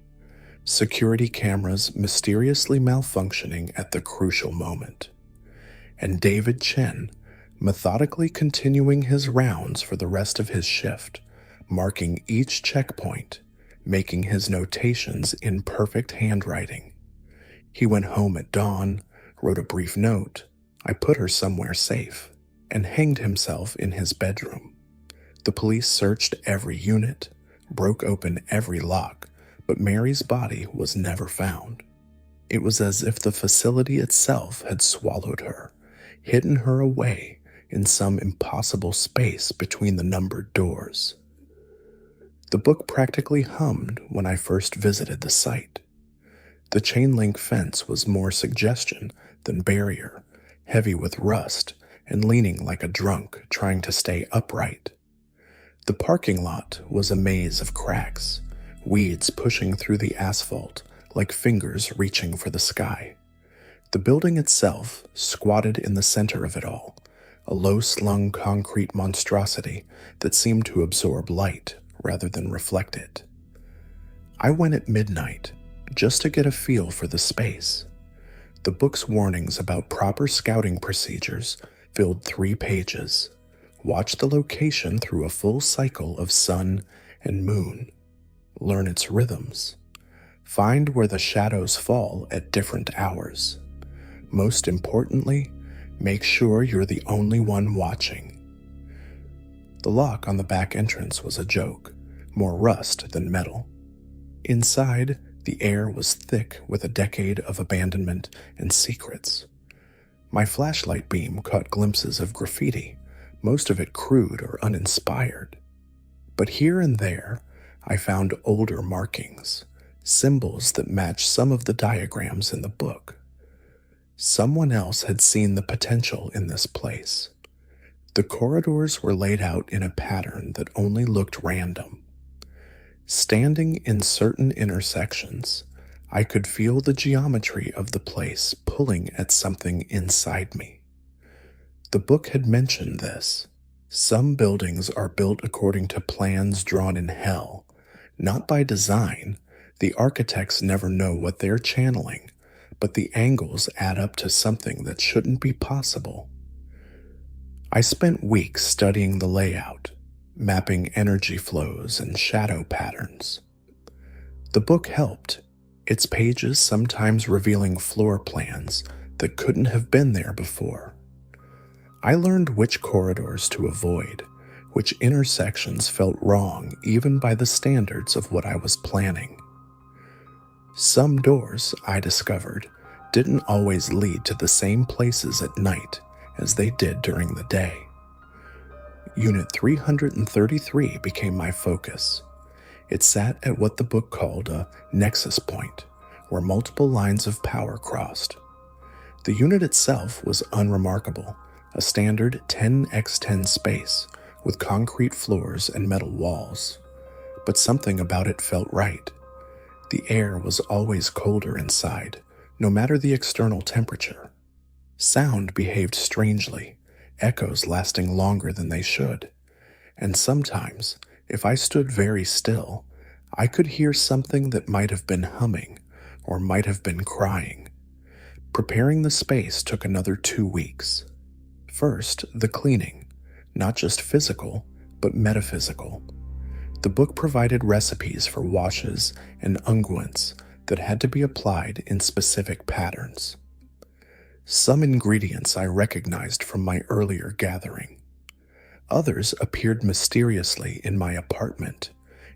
Security cameras mysteriously malfunctioning at the crucial moment. And David Chen, methodically continuing his rounds for the rest of his shift, marking each checkpoint, making his notations in perfect handwriting. He went home at dawn, wrote a brief note, I put her somewhere safe, and hanged himself in his bedroom. The police searched every unit, broke open every lock, but Mary's body was never found. It was as if the facility itself had swallowed her, hidden her away in some impossible space between the numbered doors. The book practically hummed when I first visited the site. The chain-link fence was more suggestion than barrier, heavy with rust and leaning like a drunk trying to stay upright. The parking lot was a maze of cracks, weeds pushing through the asphalt like fingers reaching for the sky. The building itself squatted in the center of it all, a low-slung concrete monstrosity that seemed to absorb light rather than reflect it. I went at midnight, just to get a feel for the space. The book's warnings about proper scouting procedures filled 3 pages. Watch the location through a full cycle of sun and moon. learn its rhythms, find where the shadows fall at different hours. Most importantly, make sure you're the only one watching. The lock on the back entrance was a joke, more rust than metal. Inside, the air was thick with a decade of abandonment and secrets. My flashlight beam caught glimpses of graffiti, most of it crude or uninspired. But here and there, I found older markings, symbols that matched some of the diagrams in the book. Someone else had seen the potential in this place. The corridors were laid out in a pattern that only looked random. Standing in certain intersections, I could feel the geometry of the place pulling at something inside me. The book had mentioned this. Some buildings are built according to plans drawn in hell, not by design. The architects never know what they're channeling, but the angles add up to something that shouldn't be possible. I spent weeks studying the layout, mapping energy flows and shadow patterns. The book helped, its pages sometimes revealing floor plans that couldn't have been there before. I learned which corridors to avoid, which intersections felt wrong even by the standards of what I was planning. Some doors, I discovered, didn't always lead to the same places at night as they did during the day. Unit 333 became my focus. It sat at what the book called a nexus point, where multiple lines of power crossed. The unit itself was unremarkable, a standard 10x10 space with concrete floors and metal walls. But something about it felt right. The air was always colder inside, no matter the external temperature. Sound behaved strangely, echoes lasting longer than they should. And sometimes, if I stood very still, I could hear something that might have been humming or might have been crying. Preparing the space took another 2 weeks. First, the cleaning, not just physical, but metaphysical. The book provided recipes for washes and unguents that had to be applied in specific patterns. Some ingredients I recognized from my earlier gathering. Others appeared mysteriously in my apartment,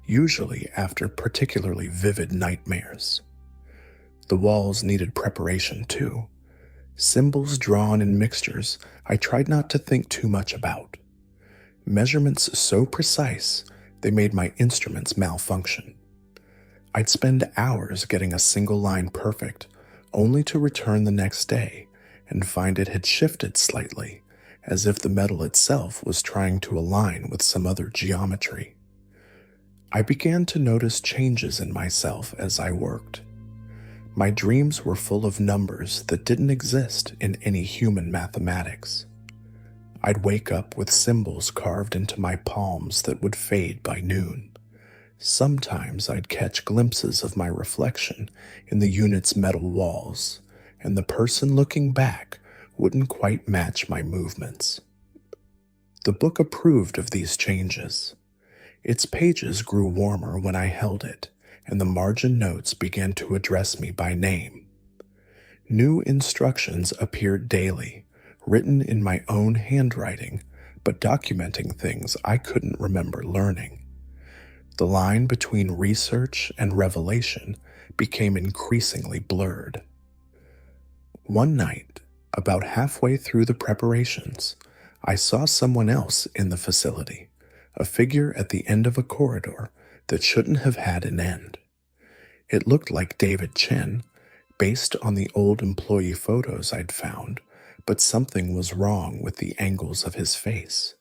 usually after particularly vivid nightmares. The walls needed preparation too. Symbols drawn in mixtures I tried not to think too much about. Measurements so precise they made my instruments malfunction. I'd spend hours getting a single line perfect, only to return the next day and find it had shifted slightly, as if the metal itself was trying to align with some other geometry. I began to notice changes in myself as I worked. My dreams were full of numbers that didn't exist in any human mathematics. I'd wake up with symbols carved into my palms that would fade by noon. Sometimes I'd catch glimpses of my reflection in the unit's metal walls, and the person looking back wouldn't quite match my movements. The book approved of these changes. Its pages grew warmer when I held it, and the margin notes began to address me by name. New instructions appeared daily, written in my own handwriting, but documenting things I couldn't remember learning. The line between research and revelation became increasingly blurred. One night, about halfway through the preparations, I saw someone else in the facility, a figure at the end of a corridor that shouldn't have had an end. It looked like David Chen, based on the old employee photos I'd found, but something was wrong with the angles of his face.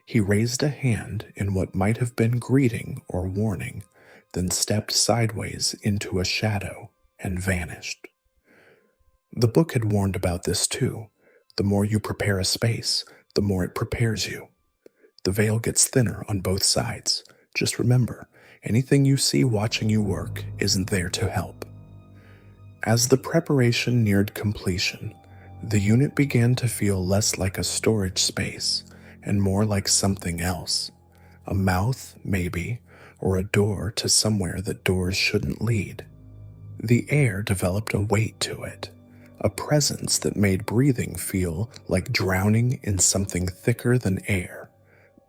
He raised a hand in what might have been greeting or warning, then stepped sideways into a shadow and vanished. The book had warned about this too. The more you prepare a space, the more it prepares you. The veil gets thinner on both sides. Just remember, anything you see watching you work isn't there to help. As the preparation neared completion, the unit began to feel less like a storage space and more like something else. A mouth, maybe, or a door to somewhere that doors shouldn't lead. The air developed a weight to it, a presence that made breathing feel like drowning in something thicker than air.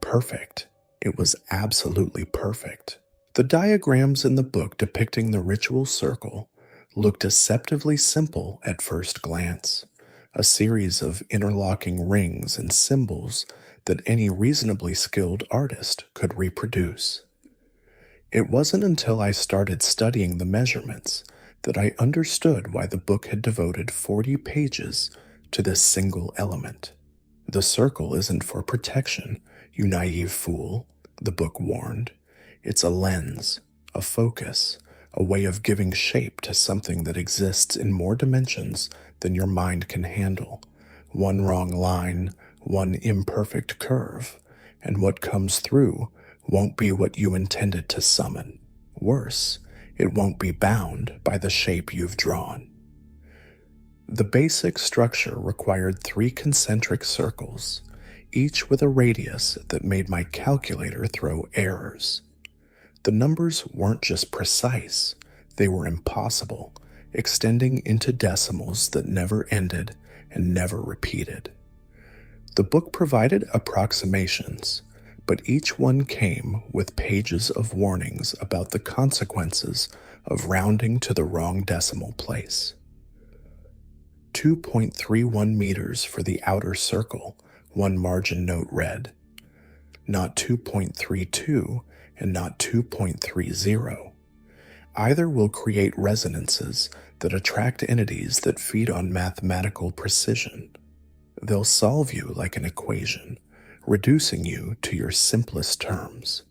Perfect. It was absolutely perfect. The diagrams in the book depicting the ritual circle looked deceptively simple at first glance, a series of interlocking rings and symbols that any reasonably skilled artist could reproduce. It wasn't until I started studying the measurements that I understood why the book had devoted 40 pages to this single element. The circle isn't for protection, you naive fool, the book warned. It's a lens, a focus, a way of giving shape to something that exists in more dimensions than your mind can handle. One wrong line, one imperfect curve, and what comes through won't be what you intended to summon. Worse, it won't be bound by the shape you've drawn. The basic structure required 3 concentric circles, each with a radius that made my calculator throw errors. The numbers weren't just precise, they were impossible, extending into decimals that never ended and never repeated. The book provided approximations, but each one came with pages of warnings about the consequences of rounding to the wrong decimal place. 2.31 meters for the outer circle, one margin note read. Not 2.32 and not 2.30. Either will create resonances that attract entities that feed on mathematical precision. They'll solve you like an equation, reducing you to your simplest terms.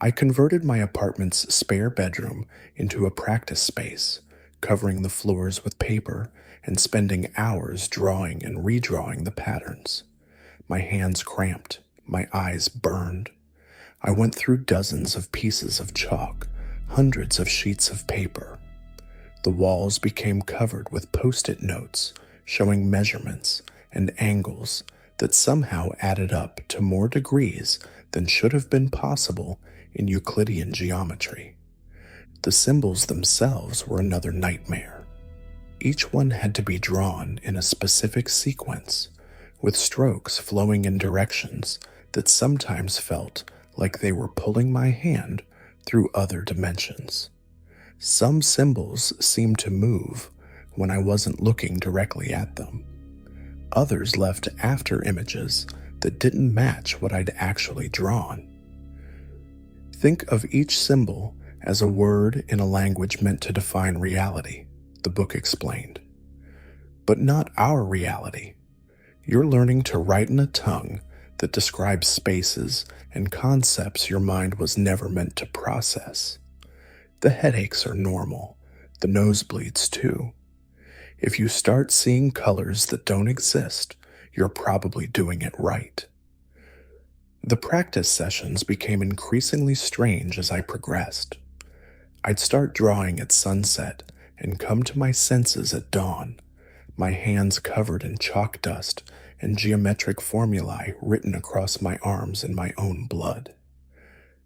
I converted my apartment's spare bedroom into a practice space, covering the floors with paper and spending hours drawing and redrawing the patterns. My hands cramped, my eyes burned. I went through dozens of pieces of chalk, hundreds of sheets of paper. The walls became covered with post-it notes showing measurements and angles that somehow added up to more degrees than should have been possible in Euclidean geometry. The symbols themselves were another nightmare. Each one had to be drawn in a specific sequence, with strokes flowing in directions that sometimes felt like they were pulling my hand through other dimensions. Some symbols seemed to move when I wasn't looking directly at them. Others left after images that didn't match what I'd actually drawn. Think of each symbol as a word in a language meant to define reality, the book explained. But not our reality. You're learning to write in a tongue that describes spaces and concepts your mind was never meant to process. The headaches are normal, the nosebleeds too. If you start seeing colors that don't exist, you're probably doing it right. The practice sessions became increasingly strange as I progressed. I'd start drawing at sunset and come to my senses at dawn, my hands covered in chalk dust and geometric formulae written across my arms in my own blood.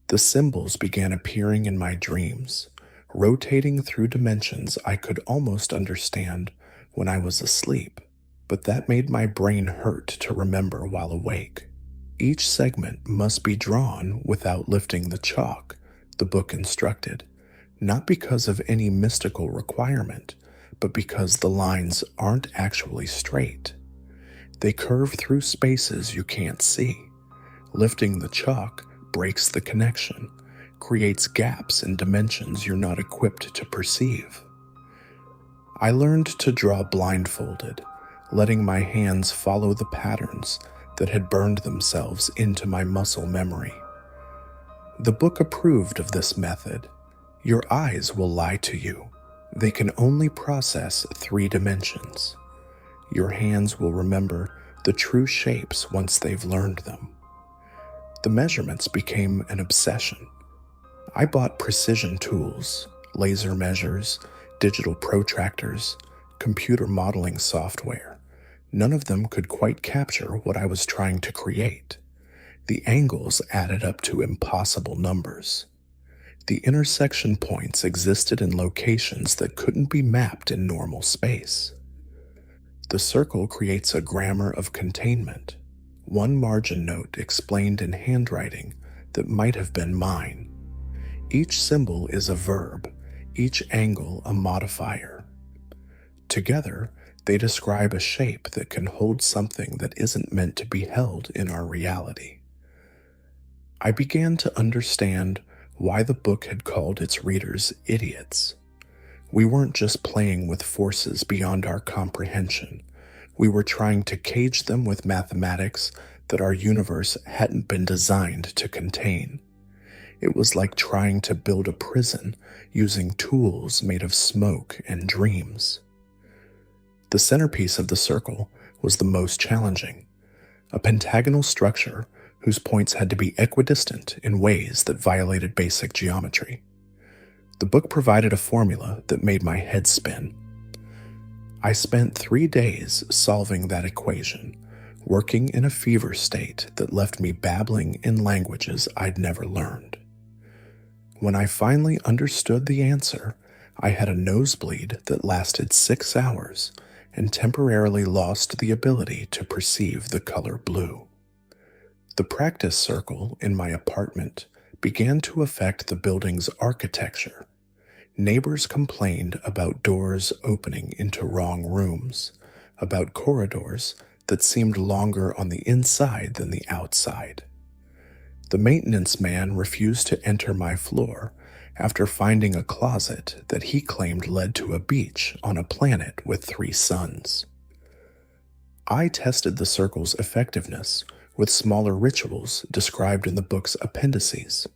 The symbols began appearing in my dreams, rotating through dimensions I could almost understand when I was asleep, but that made my brain hurt to remember while awake. Each segment must be drawn without lifting the chalk, the book instructed, not because of any mystical requirement, but because the lines aren't actually straight. They curve through spaces you can't see. Lifting the chalk breaks the connection, creates gaps in dimensions you're not equipped to perceive. I learned to draw blindfolded, letting my hands follow the patterns that had burned themselves into my muscle memory. The book approved of this method. Your eyes will lie to you. They can only process 3 dimensions. Your hands will remember the true shapes once they've learned them. The measurements became an obsession. I bought precision tools, laser measures, digital protractors, computer modeling software. None of them could quite capture what I was trying to create. The angles added up to impossible numbers. The intersection points existed in locations that couldn't be mapped in normal space. The circle creates a grammar of containment. One margin note explained in handwriting that might have been mine. Each symbol is a verb, each angle a modifier. Together, they describe a shape that can hold something that isn't meant to be held in our reality. I began to understand why the book had called its readers idiots. We weren't just playing with forces beyond our comprehension. We were trying to cage them with mathematics that our universe hadn't been designed to contain. It was like trying to build a prison using tools made of smoke and dreams. The centerpiece of the circle was the most challenging, a pentagonal structure whose points had to be equidistant in ways that violated basic geometry. The book provided a formula that made my head spin. I spent 3 days solving that equation, working in a fever state that left me babbling in languages I'd never learned. When I finally understood the answer, I had a nosebleed that lasted 6 hours and temporarily lost the ability to perceive the color blue. The practice circle in my apartment began to affect the building's architecture. Neighbors complained about doors opening into wrong rooms, about corridors that seemed longer on the inside than the outside. The maintenance man refused to enter my floor after finding a closet that he claimed led to a beach on a planet with 3 suns. I tested the circle's effectiveness with smaller rituals described in the book's appendices.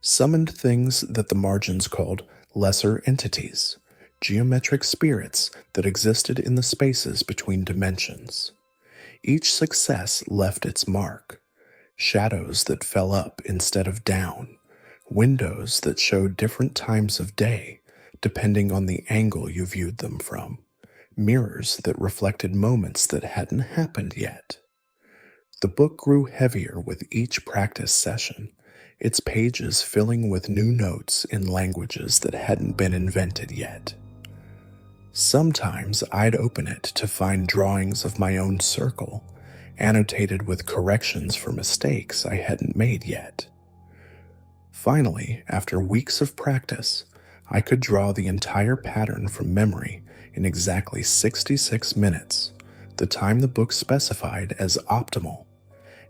Summoned things that the margins called lesser entities, geometric spirits that existed in the spaces between dimensions. Each success left its mark. Shadows that fell up instead of down, windows that showed different times of day depending on the angle you viewed them from, mirrors that reflected moments that hadn't happened yet. The book grew heavier with each practice session, its pages filling with new notes in languages that hadn't been invented yet. Sometimes I'd open it to find drawings of my own circle, annotated with corrections for mistakes I hadn't made yet. Finally, after weeks of practice, I could draw the entire pattern from memory in exactly 66 minutes, the time the book specified as optimal.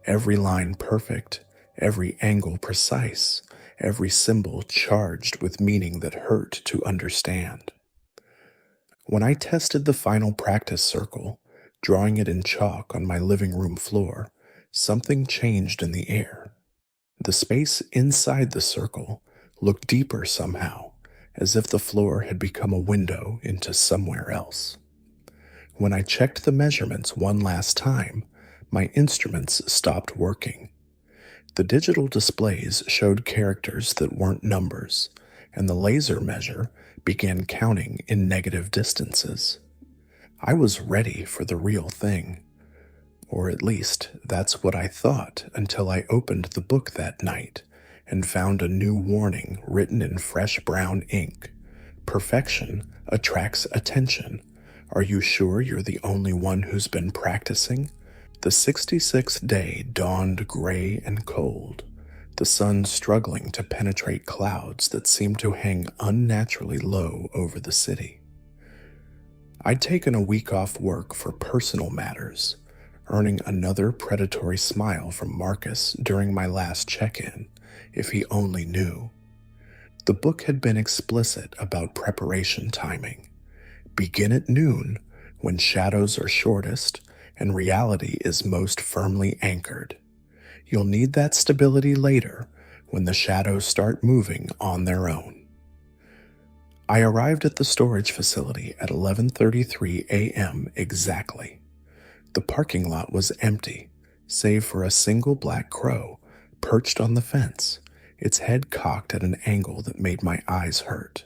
Every line perfect, every angle precise, every symbol charged with meaning that hurt to understand. When I tested the final practice circle, drawing it in chalk on my living room floor, something changed in the air. The space inside the circle looked deeper somehow, as if the floor had become a window into somewhere else. When I checked the measurements one last time, my instruments stopped working. The digital displays showed characters that weren't numbers, and the laser measure began counting in negative distances. I was ready for the real thing. Or at least, that's what I thought until I opened the book that night and found a new warning written in fresh brown ink. Perfection attracts attention. Are you sure you're the only one who's been practicing? The 66th day dawned gray and cold, the sun struggling to penetrate clouds that seemed to hang unnaturally low over the city. I'd taken a week off work for personal matters, earning another predatory smile from Marcus during my last check-in, if he only knew. The book had been explicit about preparation timing. Begin at noon, when shadows are shortest and reality is most firmly anchored. You'll need that stability later, when the shadows start moving on their own. I arrived at the storage facility at 11:33 a.m. exactly. The parking lot was empty, save for a single black crow perched on the fence, its head cocked at an angle that made my eyes hurt.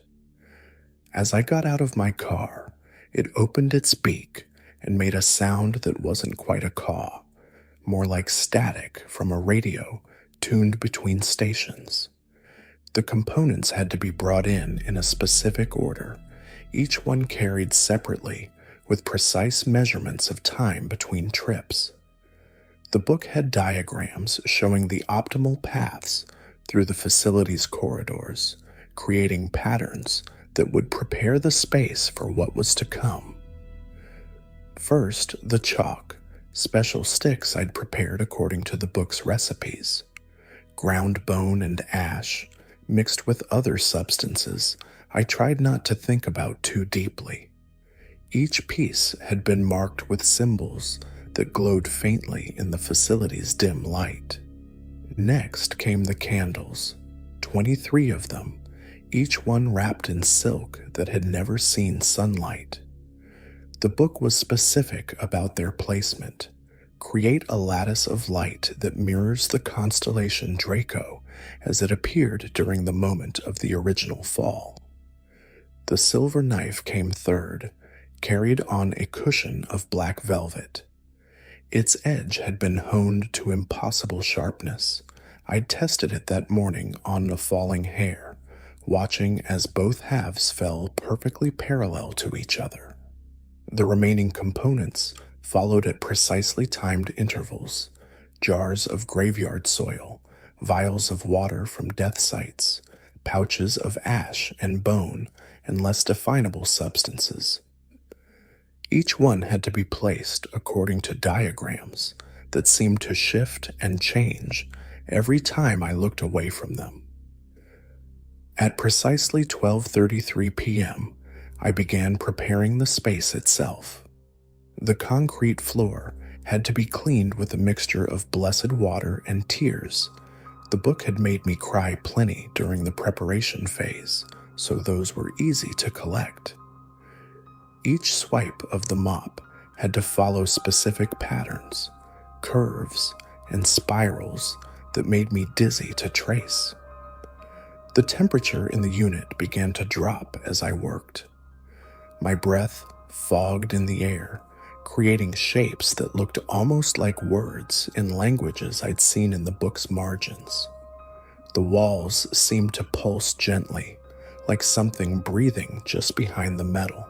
As I got out of my car, it opened its beak and made a sound that wasn't quite a caw, more like static from a radio tuned between stations. The components had to be brought in a specific order, each one carried separately with precise measurements of time between trips. The book had diagrams showing the optimal paths through the facility's corridors, creating patterns that would prepare the space for what was to come. First, the chalk, special sticks I'd prepared according to the book's recipes. Ground bone and ash, mixed with other substances I tried not to think about too deeply. Each piece had been marked with symbols that glowed faintly in the facility's dim light. Next came the candles, 23 of them, each one wrapped in silk that had never seen sunlight. The book was specific about their placement. Create a lattice of light that mirrors the constellation Draco as it appeared during the moment of the original fall. The silver knife came third, carried on a cushion of black velvet. Its edge had been honed to impossible sharpness. I'd tested it that morning on a falling hair, watching as both halves fell perfectly parallel to each other. The remaining components followed at precisely timed intervals: jars of graveyard soil, vials of water from death sites, pouches of ash and bone, and less definable substances. Each one had to be placed according to diagrams that seemed to shift and change every time I looked away from them. At precisely 12:33 p.m., I began preparing the space itself. The concrete floor had to be cleaned with a mixture of blessed water and tears. The book had made me cry plenty during the preparation phase, so those were easy to collect. Each swipe of the mop had to follow specific patterns, curves, and spirals that made me dizzy to trace. The temperature in the unit began to drop as I worked. My breath fogged in the air, creating shapes that looked almost like words in languages I'd seen in the book's margins. The walls seemed to pulse gently, like something breathing just behind the metal.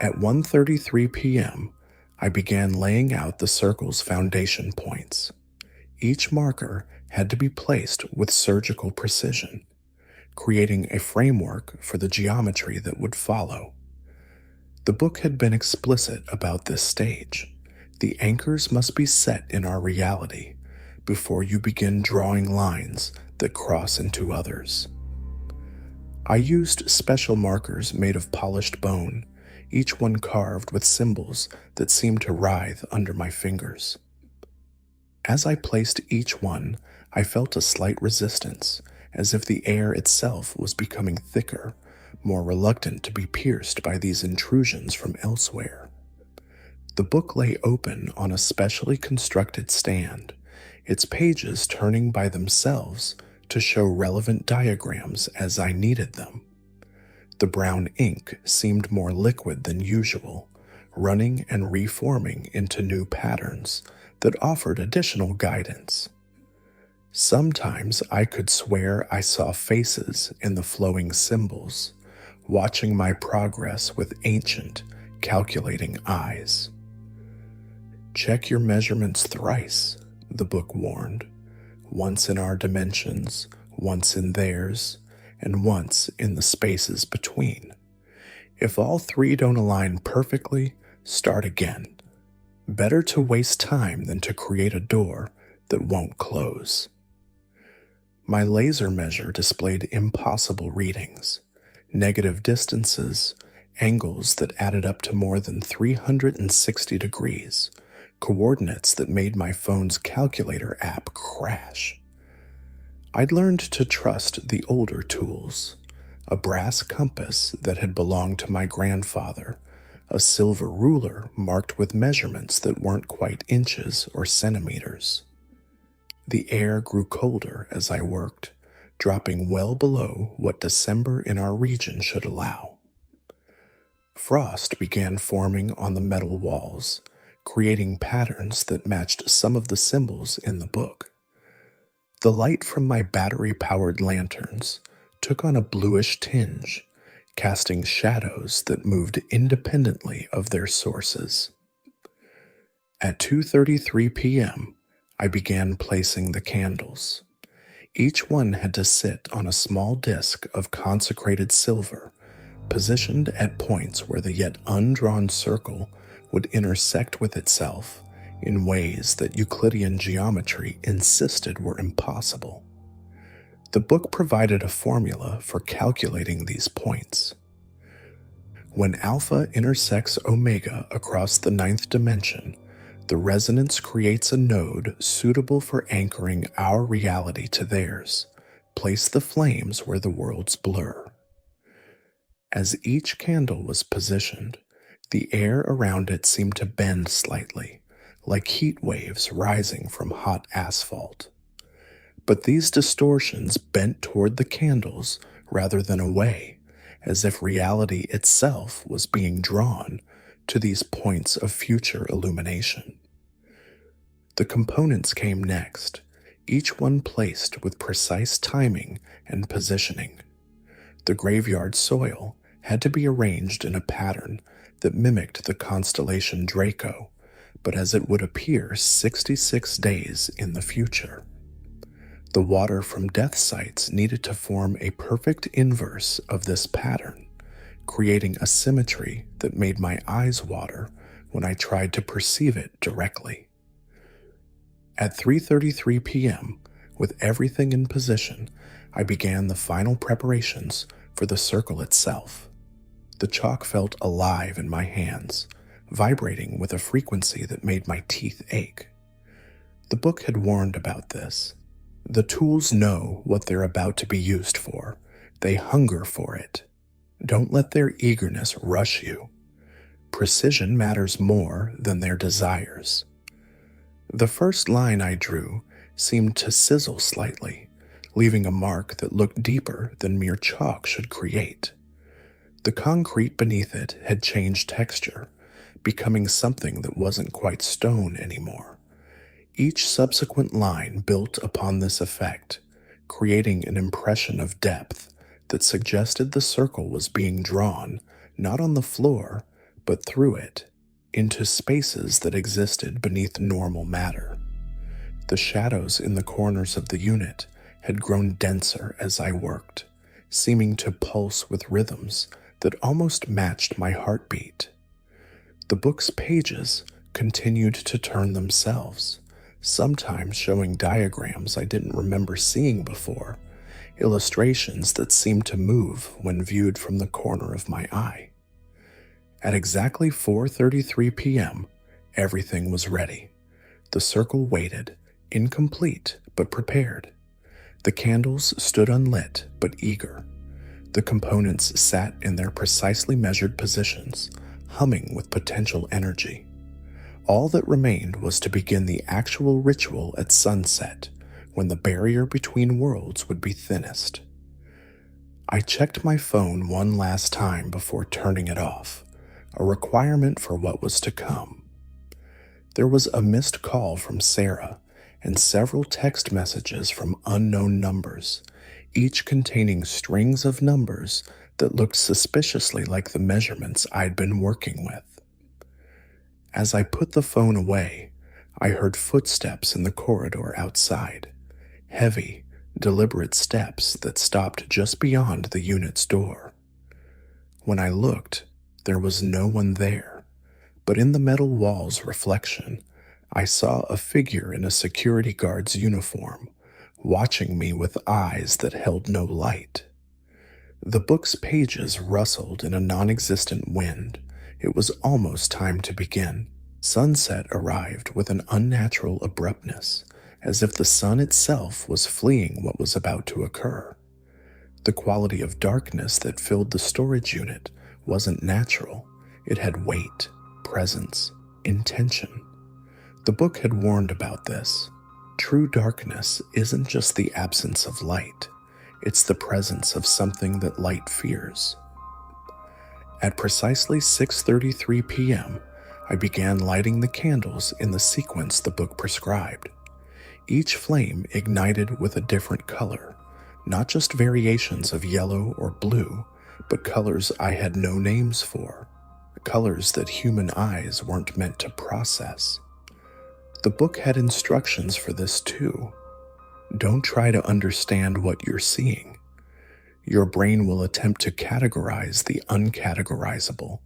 At 1:33 p.m., I began laying out the circle's foundation points. Each marker had to be placed with surgical precision, creating a framework for the geometry that would follow. The book had been explicit about this stage. The anchors must be set in our reality before you begin drawing lines that cross into others. I used special markers made of polished bone, each one carved with symbols that seemed to writhe under my fingers. As I placed each one, I felt a slight resistance, as if the air itself was becoming thicker, more reluctant to be pierced by these intrusions from elsewhere. The book lay open on a specially constructed stand, its pages turning by themselves to show relevant diagrams as I needed them. The brown ink seemed more liquid than usual, running and reforming into new patterns that offered additional guidance. Sometimes I could swear I saw faces in the flowing symbols, watching my progress with ancient, calculating eyes. Check your measurements thrice, the book warned, once in our dimensions, once in theirs, and once in the spaces between. If all three don't align perfectly, start again. Better to waste time than to create a door that won't close. My laser measure displayed impossible readings, negative distances, angles that added up to more than 360 degrees, coordinates that made my phone's calculator app crash. I'd learned to trust the older tools, a brass compass that had belonged to my grandfather, a silver ruler marked with measurements that weren't quite inches or centimeters. The air grew colder as I worked, dropping well below what December in our region should allow. Frost began forming on the metal walls, creating patterns that matched some of the symbols in the book. The light from my battery-powered lanterns took on a bluish tinge, casting shadows that moved independently of their sources. At 2:33 p.m., I began placing the candles. Each one had to sit on a small disc of consecrated silver, positioned at points where the yet undrawn circle would intersect with itself in ways that Euclidean geometry insisted were impossible. The book provided a formula for calculating these points. When alpha intersects omega across the ninth dimension, the resonance creates a node suitable for anchoring our reality to theirs. Place the flames where the worlds blur. As each candle was positioned, the air around it seemed to bend slightly, like heat waves rising from hot asphalt. But these distortions bent toward the candles rather than away, as if reality itself was being drawn to these points of future illumination. The components came next, each one placed with precise timing and positioning. The graveyard soil had to be arranged in a pattern that mimicked the constellation Draco, but as it would appear 66 days in the future. The water from death sites needed to form a perfect inverse of this pattern, creating a symmetry that made my eyes water when I tried to perceive it directly. At 3:33 p.m., with everything in position, I began the final preparations for the circle itself. The chalk felt alive in my hands, vibrating with a frequency that made my teeth ache. The book had warned about this. The tools know what they're about to be used for. They hunger for it. Don't let their eagerness rush you. Precision matters more than their desires. The first line I drew seemed to sizzle slightly, leaving a mark that looked deeper than mere chalk should create. The concrete beneath it had changed texture, becoming something that wasn't quite stone anymore. Each subsequent line built upon this effect, creating an impression of depth that suggested the circle was being drawn not on the floor, but through it, into spaces that existed beneath normal matter. The shadows in the corners of the unit had grown denser as I worked, seeming to pulse with rhythms that almost matched my heartbeat. The book's pages continued to turn themselves, sometimes showing diagrams I didn't remember seeing before, illustrations that seemed to move when viewed from the corner of my eye. At exactly 4:33 p.m., everything was ready. The circle waited, incomplete but prepared. The candles stood unlit but eager. The components sat in their precisely measured positions, humming with potential energy. All that remained was to begin the actual ritual at sunset, when the barrier between worlds would be thinnest. I checked my phone one last time before turning it off, a requirement for what was to come. There was a missed call from Sarah and several text messages from unknown numbers, each containing strings of numbers that looked suspiciously like the measurements I'd been working with. As I put the phone away, I heard footsteps in the corridor outside, heavy, deliberate steps that stopped just beyond the unit's door. When I looked, there was no one there, but in the metal wall's reflection, I saw a figure in a security guard's uniform, watching me with eyes that held no light. The book's pages rustled in a non-existent wind. It was almost time to begin. Sunset arrived with an unnatural abruptness, as if the sun itself was fleeing what was about to occur. The quality of darkness that filled the storage unit wasn't natural. It had weight, presence, intention. The book had warned about this. True darkness isn't just the absence of light. It's the presence of something that light fears. At precisely 6:33 p.m., I began lighting the candles in the sequence the book prescribed. Each flame ignited with a different color, not just variations of yellow or blue, but colors I had no names for, colors that human eyes weren't meant to process. The book had instructions for this too. Don't try to understand what you're seeing. Your brain will attempt to categorize the uncategorizable,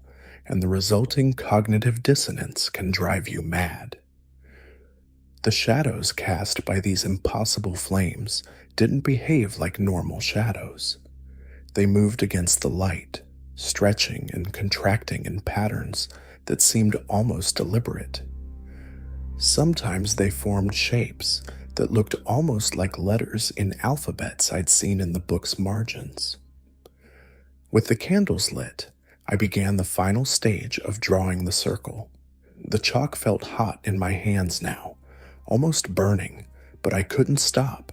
and the resulting cognitive dissonance can drive you mad. The shadows cast by these impossible flames didn't behave like normal shadows. They moved against the light, stretching and contracting in patterns that seemed almost deliberate. Sometimes they formed shapes that looked almost like letters in alphabets I'd seen in the book's margins. With the candles lit, I began the final stage of drawing the circle. The chalk felt hot in my hands now, almost burning, but I couldn't stop.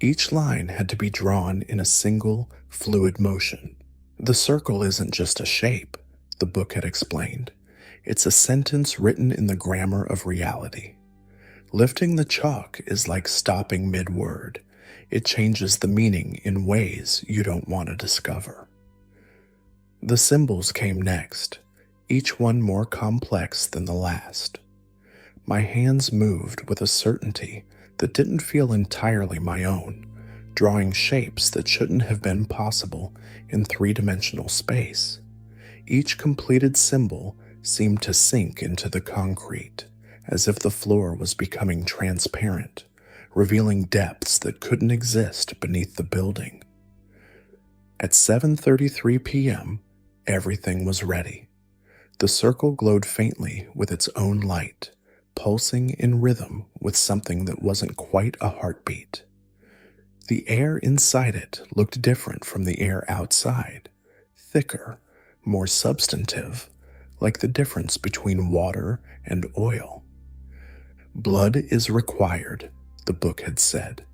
Each line had to be drawn in a single, fluid motion. The circle isn't just a shape, the book had explained. It's a sentence written in the grammar of reality. Lifting the chalk is like stopping mid-word. It changes the meaning in ways you don't want to discover. The symbols came next, each one more complex than the last. My hands moved with a certainty that didn't feel entirely my own, drawing shapes that shouldn't have been possible in three-dimensional space. Each completed symbol seemed to sink into the concrete, as if the floor was becoming transparent, revealing depths that couldn't exist beneath the building. At 7:33 p.m., everything was ready. The circle glowed faintly with its own light, pulsing in rhythm with something that wasn't quite a heartbeat. The air inside it looked different from the air outside, thicker, more substantive, like the difference between water and oil. Blood is required, the book had said.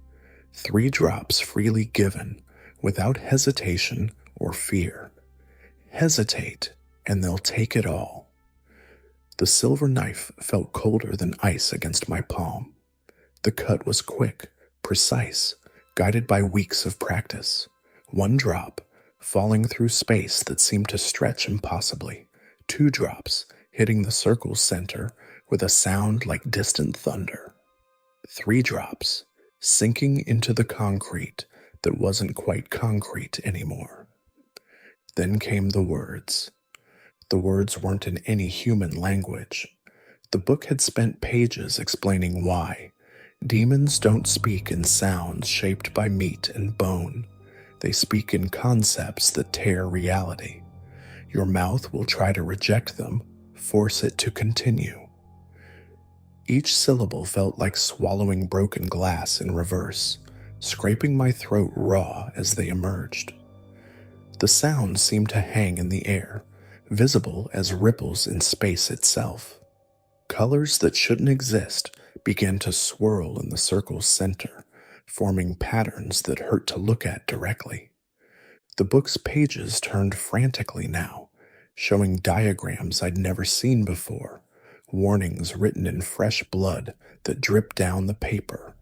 3 drops freely given, without hesitation or fear. Hesitate, and they'll take it all. The silver knife felt colder than ice against my palm. The cut was quick, precise, guided by weeks of practice. 1 drop, falling through space that seemed to stretch impossibly. 2 drops, hitting the circle's center with a sound like distant thunder. 3 drops, sinking into the concrete that wasn't quite concrete anymore. Then came the words. The words weren't in any human language. The book had spent pages explaining why. Demons don't speak in sounds shaped by meat and bone. They speak in concepts that tear reality. Your mouth will try to reject them, force it to continue. Each syllable felt like swallowing broken glass in reverse, scraping my throat raw as they emerged. The sounds seemed to hang in the air, visible as ripples in space itself. Colors that shouldn't exist began to swirl in the circle's center, forming patterns that hurt to look at directly. The book's pages turned frantically now, showing diagrams I'd never seen before, warnings written in fresh blood that dripped down the paper.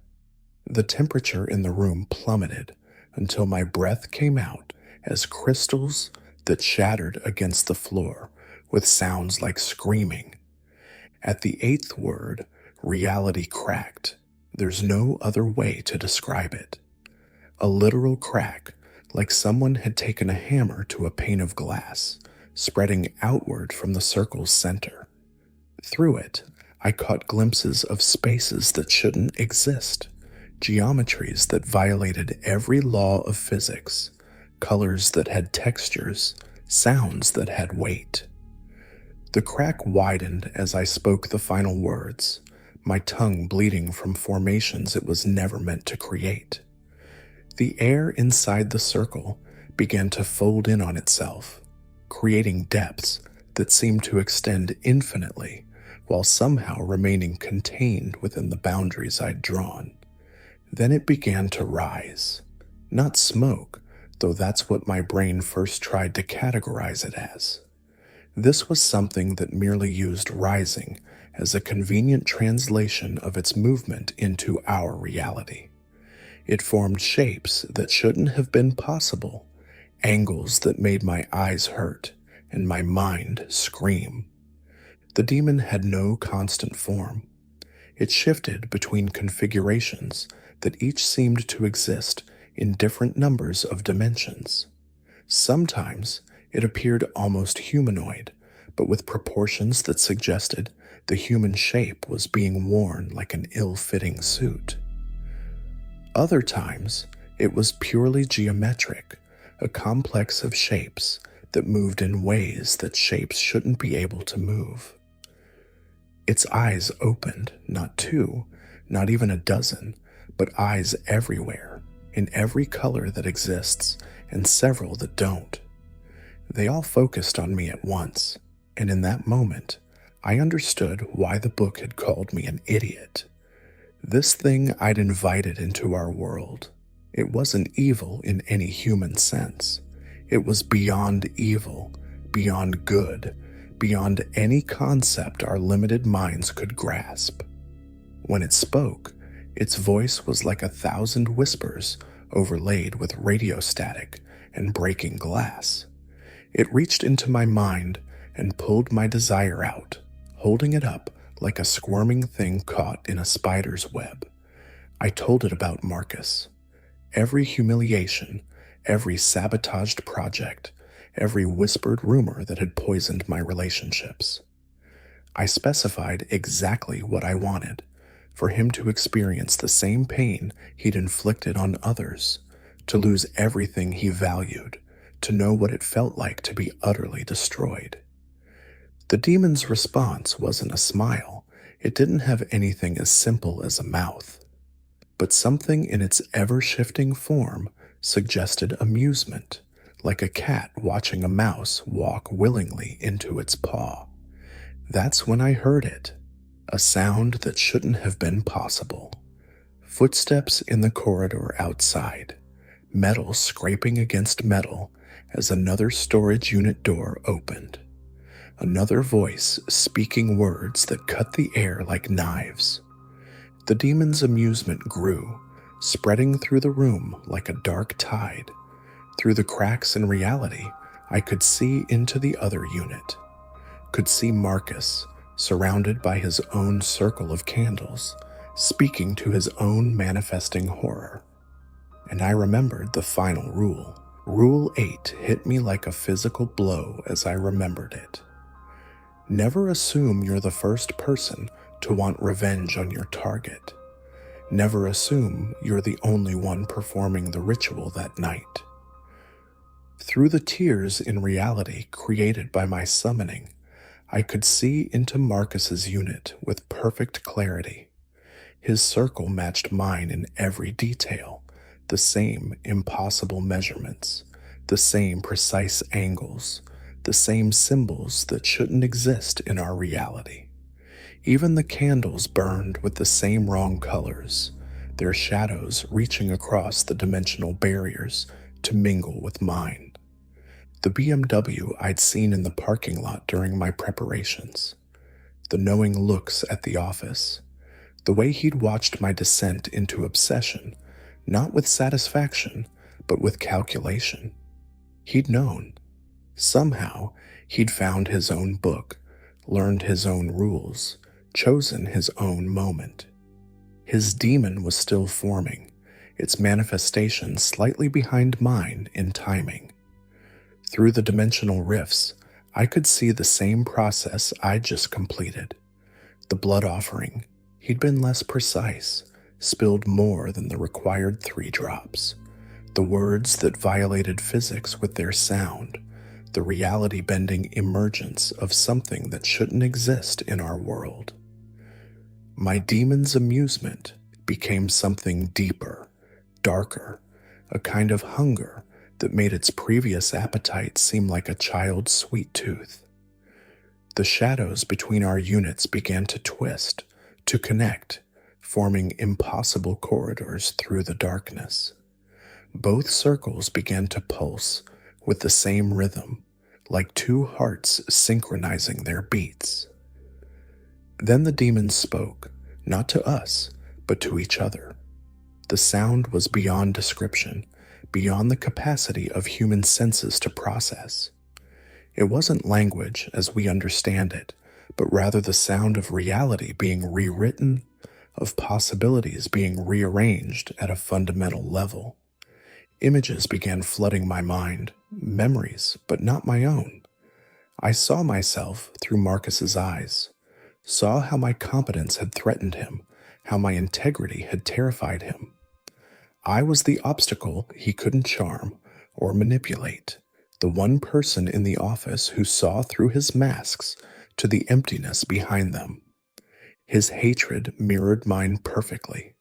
The temperature in the room plummeted until my breath came out as crystals that shattered against the floor with sounds like screaming. At the 8th word, reality cracked. There's no other way to describe it. A literal crack, like someone had taken a hammer to a pane of glass, spreading outward from the circle's center. Through it, I caught glimpses of spaces that shouldn't exist, geometries that violated every law of physics, colors that had textures, sounds that had weight. The crack widened as I spoke the final words, my tongue bleeding from formations it was never meant to create. The air inside the circle began to fold in on itself, creating depths that seemed to extend infinitely while somehow remaining contained within the boundaries I'd drawn. Then it began to rise. Not smoke, though that's what my brain first tried to categorize it as. This was something that merely used rising as a convenient translation of its movement into our reality. It formed shapes that shouldn't have been possible, angles that made my eyes hurt and my mind scream. The demon had no constant form. It shifted between configurations that each seemed to exist in different numbers of dimensions. Sometimes it appeared almost humanoid, but with proportions that suggested the human shape was being worn like an ill-fitting suit. Other times, it was purely geometric, a complex of shapes that moved in ways that shapes shouldn't be able to move. Its eyes opened, not two, not even a dozen, but eyes everywhere, in every color that exists, and several that don't. They all focused on me at once, and in that moment, I understood why the book had called me an idiot. This thing I'd invited into our world, it wasn't evil in any human sense. It was beyond evil, beyond good, beyond any concept our limited minds could grasp. When it spoke, its voice was like 1,000 whispers overlaid with radio static and breaking glass. It reached into my mind and pulled my desire out, holding it up like a squirming thing caught in a spider's web. I told it about Marcus. Every humiliation, every sabotaged project, every whispered rumor that had poisoned my relationships. I specified exactly what I wanted, for him to experience the same pain he'd inflicted on others, to lose everything he valued, to know what it felt like to be utterly destroyed. The demon's response wasn't a smile. It didn't have anything as simple as a mouth. But something in its ever-shifting form suggested amusement, like a cat watching a mouse walk willingly into its paw. That's when I heard it, a sound that shouldn't have been possible. Footsteps in the corridor outside, metal scraping against metal as another storage unit door opened. Another voice speaking words that cut the air like knives. The demon's amusement grew, spreading through the room like a dark tide. Through the cracks in reality, I could see into the other unit. Could see Marcus, surrounded by his own circle of candles, speaking to his own manifesting horror. And I remembered the final rule. Rule 8 hit me like a physical blow as I remembered it. Never assume you're the first person to want revenge on your target. Never assume you're the only one performing the ritual that night. Through the tears in reality created by my summoning, I could see into Marcus's unit with perfect clarity. His circle matched mine in every detail, the same impossible measurements, the same precise angles, the same symbols that shouldn't exist in our reality. Even the candles burned with the same wrong colors, their shadows reaching across the dimensional barriers to mingle with mine. The BMW I'd seen in the parking lot during my preparations, the knowing looks at the office, the way he'd watched my descent into obsession, not with satisfaction, but with calculation. He'd known. Somehow, he'd found his own book, learned his own rules, chosen his own moment. His demon was still forming, its manifestation slightly behind mine in timing. Through the dimensional rifts, I could see the same process I'd just completed. The blood offering, he'd been less precise, spilled more than the required 3 drops. The words that violated physics with their sound, the reality-bending emergence of something that shouldn't exist in our world. My demon's amusement became something deeper, darker, a kind of hunger that made its previous appetite seem like a child's sweet tooth. The shadows between our units began to twist, to connect, forming impossible corridors through the darkness. Both circles began to pulse with the same rhythm, like two hearts synchronizing their beats. Then the demons spoke, not to us, but to each other. The sound was beyond description, beyond the capacity of human senses to process. It wasn't language as we understand it, but rather the sound of reality being rewritten, of possibilities being rearranged at a fundamental level. Images began flooding my mind, memories, but not my own. I saw myself through Marcus's eyes, saw how my competence had threatened him, how my integrity had terrified him. I was the obstacle he couldn't charm or manipulate, the one person in the office who saw through his masks to the emptiness behind them. His hatred mirrored mine perfectly.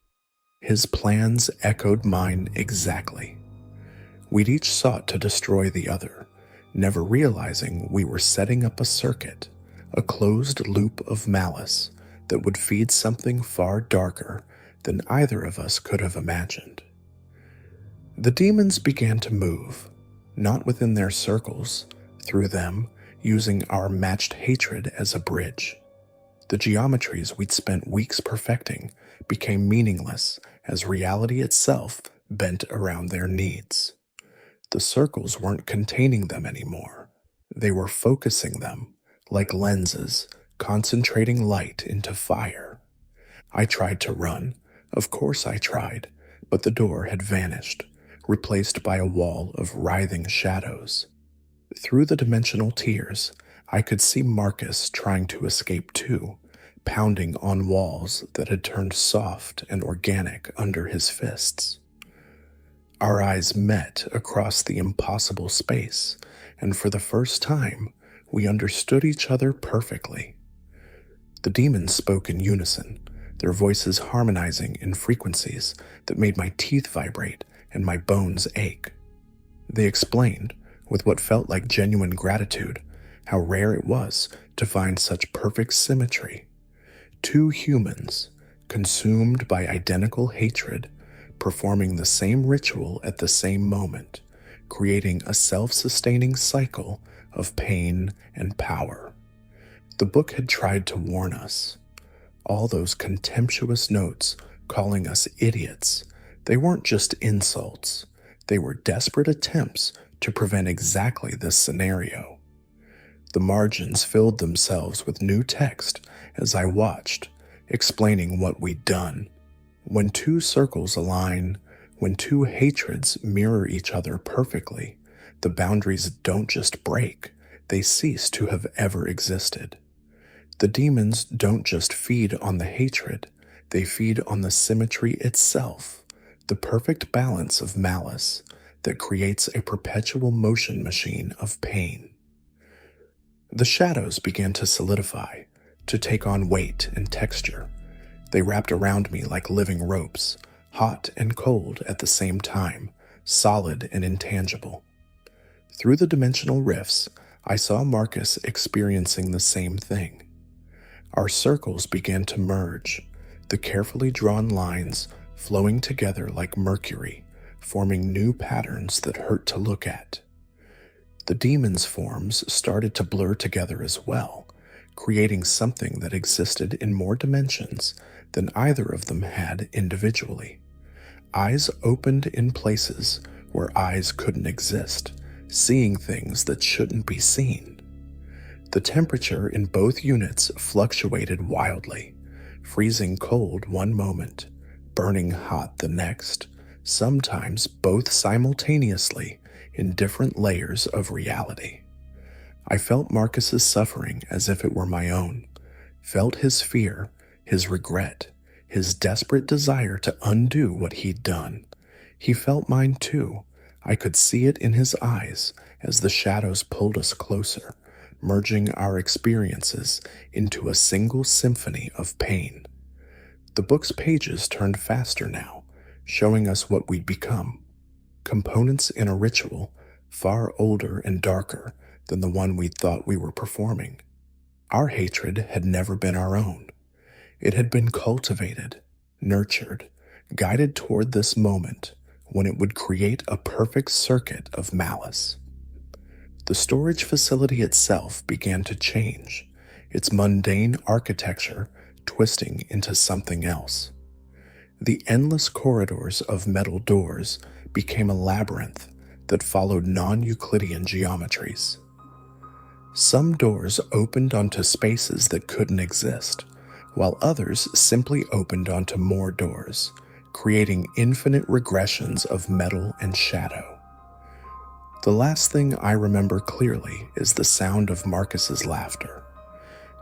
His plans echoed mine exactly. We'd each sought to destroy the other, never realizing we were setting up a circuit, a closed loop of malice that would feed something far darker than either of us could have imagined. The demons began to move, not within their circles, through them, using our matched hatred as a bridge. The geometries we'd spent weeks perfecting became meaningless as reality itself bent around their needs. The circles weren't containing them anymore. They were focusing them, like lenses, concentrating light into fire. I tried to run. Of course I tried, but the door had vanished, replaced by a wall of writhing shadows. Through the dimensional tears, I could see Marcus trying to escape too, pounding on walls that had turned soft and organic under his fists. Our eyes met across the impossible space, and for the first time, we understood each other perfectly. The demons spoke in unison, their voices harmonizing in frequencies that made my teeth vibrate and my bones ache. They explained, with what felt like genuine gratitude, how rare it was to find such perfect symmetry. Two humans, consumed by identical hatred, performing the same ritual at the same moment, creating a self-sustaining cycle of pain and power. The book had tried to warn us. All those contemptuous notes calling us idiots, they weren't just insults. They were desperate attempts to prevent exactly this scenario. The margins filled themselves with new text as I watched, explaining what we'd done. When two circles align, when two hatreds mirror each other perfectly, the boundaries don't just break, they cease to have ever existed. The demons don't just feed on the hatred, they feed on the symmetry itself, the perfect balance of malice that creates a perpetual motion machine of pain. The shadows began to solidify, to take on weight and texture. They wrapped around me like living ropes, hot and cold at the same time, solid and intangible. Through the dimensional rifts, I saw Marcus experiencing the same thing. Our circles began to merge, the carefully drawn lines flowing together like mercury, forming new patterns that hurt to look at. The demons' forms started to blur together as well, creating something that existed in more dimensions than either of them had individually. Eyes opened in places where eyes couldn't exist, seeing things that shouldn't be seen. The temperature in both units fluctuated wildly, freezing cold one moment, burning hot the next, sometimes both simultaneously in different layers of reality. I felt Marcus's suffering as if it were my own, felt his fear, his regret, his desperate desire to undo what he'd done. He felt mine too. I could see it in his eyes as the shadows pulled us closer, merging our experiences into a single symphony of pain. The book's pages turned faster now, showing us what we'd become. Components in a ritual far older and darker than the one we'd thought we were performing. Our hatred had never been our own. It had been cultivated, nurtured, guided toward this moment when it would create a perfect circuit of malice. The storage facility itself began to change, its mundane architecture twisting into something else. The endless corridors of metal doors became a labyrinth that followed non-Euclidean geometries. Some doors opened onto spaces that couldn't exist, while others simply opened onto more doors, creating infinite regressions of metal and shadow. The last thing I remember clearly is the sound of Marcus's laughter.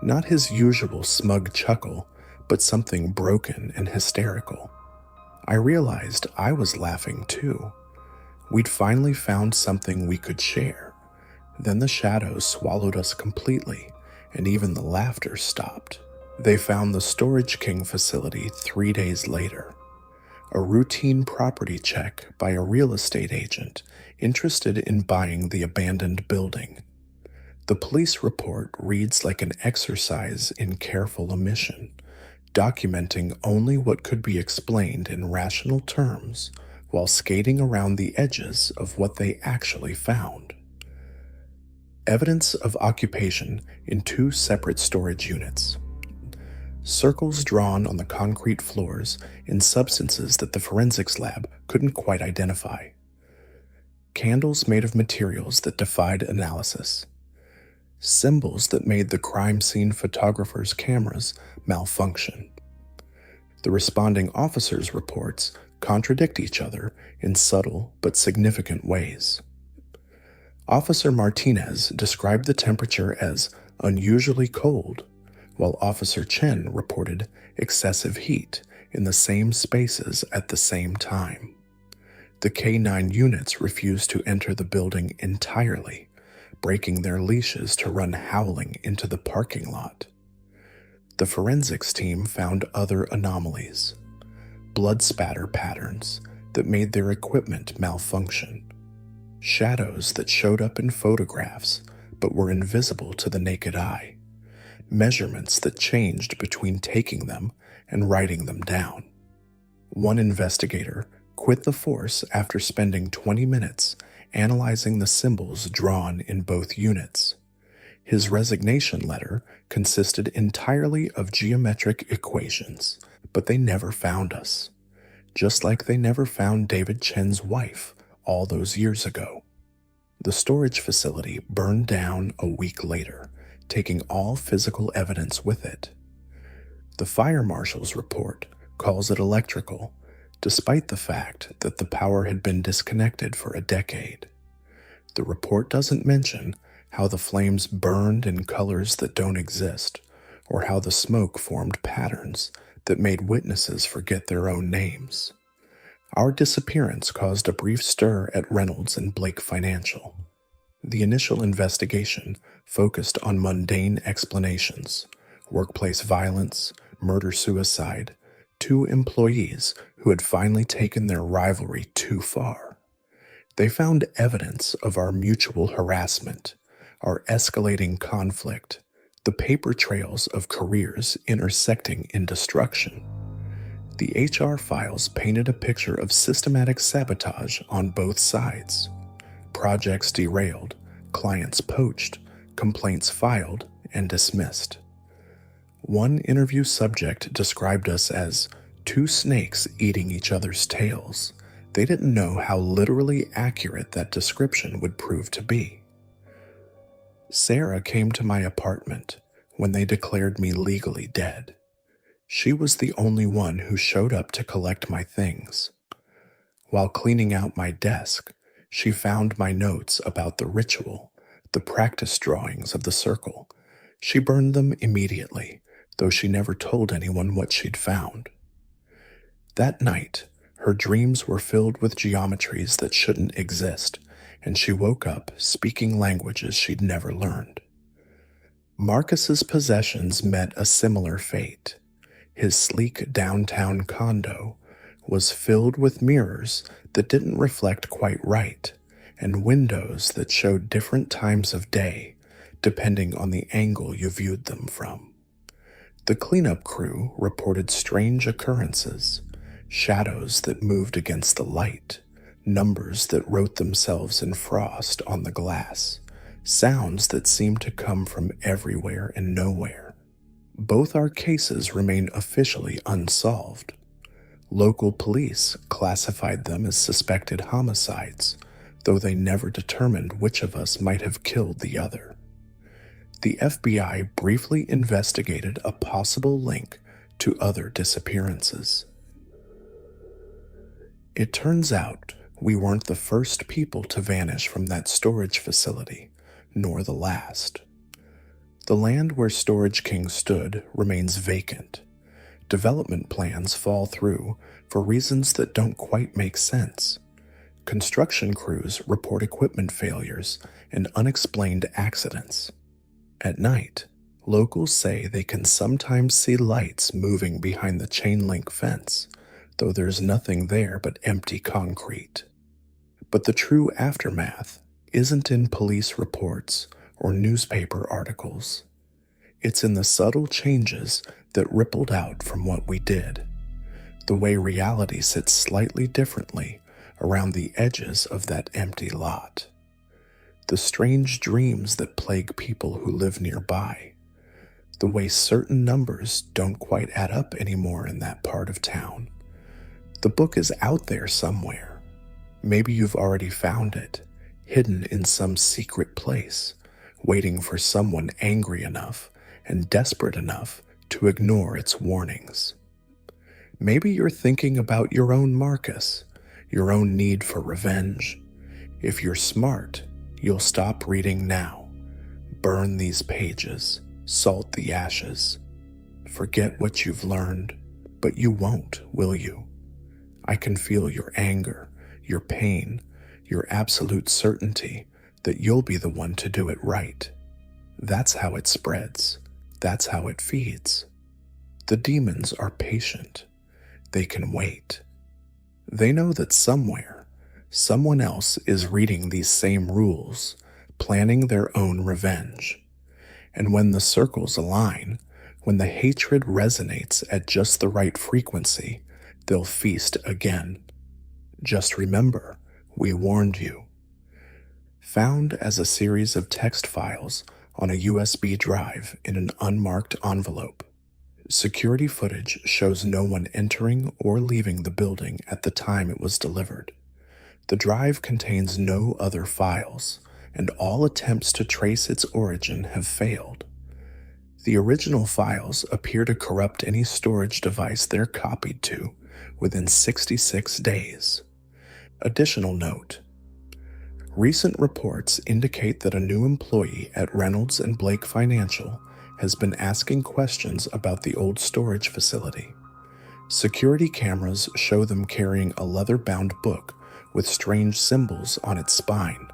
Not his usual smug chuckle, but something broken and hysterical. I realized I was laughing too. We'd finally found something we could share. Then the shadows swallowed us completely, and even the laughter stopped. They found the Storage King facility 3 days later. A routine property check by a real estate agent interested in buying the abandoned building. The police report reads like an exercise in careful omission, documenting only what could be explained in rational terms while skating around the edges of what they actually found. Evidence of occupation in 2 separate storage units. Circles drawn on the concrete floors in substances that the forensics lab couldn't quite identify. Candles made of materials that defied analysis. Symbols that made the crime scene photographers' cameras malfunction. The responding officers' reports contradict each other in subtle but significant ways. Officer Martinez described the temperature as unusually cold, while Officer Chen reported excessive heat in the same spaces at the same time. The K-9 units refused to enter the building entirely, breaking their leashes to run howling into the parking lot. The forensics team found other anomalies, blood spatter patterns that made their equipment malfunction, shadows that showed up in photographs but were invisible to the naked eye, measurements that changed between taking them and writing them down. One investigator quit the force after spending 20 minutes analyzing the symbols drawn in both units. His resignation letter consisted entirely of geometric equations, but they never found us, just like they never found David Chen's wife all those years ago. The storage facility burned down a week later, taking all physical evidence with it. The fire marshal's report calls it electrical, despite the fact that the power had been disconnected for a decade. The report doesn't mention how the flames burned in colors that don't exist, or how the smoke formed patterns that made witnesses forget their own names. Our disappearance caused a brief stir at Reynolds and Blake Financial. The initial investigation focused on mundane explanations: workplace violence, murder-suicide, 2 employees who had finally taken their rivalry too far. They found evidence of our mutual harassment, our escalating conflict, the paper trails of careers intersecting in destruction. The HR files painted a picture of systematic sabotage on both sides. Projects derailed, clients poached, complaints filed and dismissed. One interview subject described us as 2 snakes eating each other's tails. They didn't know how literally accurate that description would prove to be. Sarah came to my apartment when they declared me legally dead. She was the only one who showed up to collect my things. While cleaning out my desk, she found my notes about the ritual, the practice drawings of the circle. She burned them immediately, though she never told anyone what she'd found. That night, her dreams were filled with geometries that shouldn't exist, and she woke up speaking languages she'd never learned. Marcus's possessions met a similar fate. His sleek downtown condo was filled with mirrors that didn't reflect quite right, and windows that showed different times of day, depending on the angle you viewed them from. The cleanup crew reported strange occurrences: shadows that moved against the light, numbers that wrote themselves in frost on the glass, sounds that seem to come from everywhere and nowhere. Both our cases remain officially unsolved. Local police classified them as suspected homicides, though they never determined which of us might have killed the other. The FBI briefly investigated a possible link to other disappearances. It turns out we weren't the first people to vanish from that storage facility, nor the last. The land where Storage King stood remains vacant. Development plans fall through for reasons that don't quite make sense. Construction crews report equipment failures and unexplained accidents. At night, locals say they can sometimes see lights moving behind the chain link fence, though there's nothing there but empty concrete. But the true aftermath isn't in police reports or newspaper articles. It's in the subtle changes that rippled out from what we did, the way reality sits slightly differently around the edges of that empty lot, the strange dreams that plague people who live nearby, the way certain numbers don't quite add up anymore in that part of town. The book is out there somewhere. Maybe you've already found it, hidden in some secret place, waiting for someone angry enough and desperate enough to ignore its warnings. Maybe you're thinking about your own Marcus, your own need for revenge. If you're smart, you'll stop reading now. Burn these pages, salt the ashes. Forget what you've learned, but you won't, will you? I can feel your anger, your pain, your absolute certainty that you'll be the one to do it right. That's how it spreads. That's how it feeds. The demons are patient. They can wait. They know that somewhere, someone else is reading these same rules, planning their own revenge. And when the circles align, when the hatred resonates at just the right frequency, they'll feast again. Just remember, we warned you. Found as a series of text files on a USB drive in an unmarked envelope. Security footage shows no one entering or leaving the building at the time it was delivered. The drive contains no other files, and all attempts to trace its origin have failed. The original files appear to corrupt any storage device they're copied to within 66 days. Additional note: recent reports indicate that a new employee at Reynolds and Blake Financial has been asking questions about the old storage facility. Security cameras show them carrying a leather-bound book with strange symbols on its spine.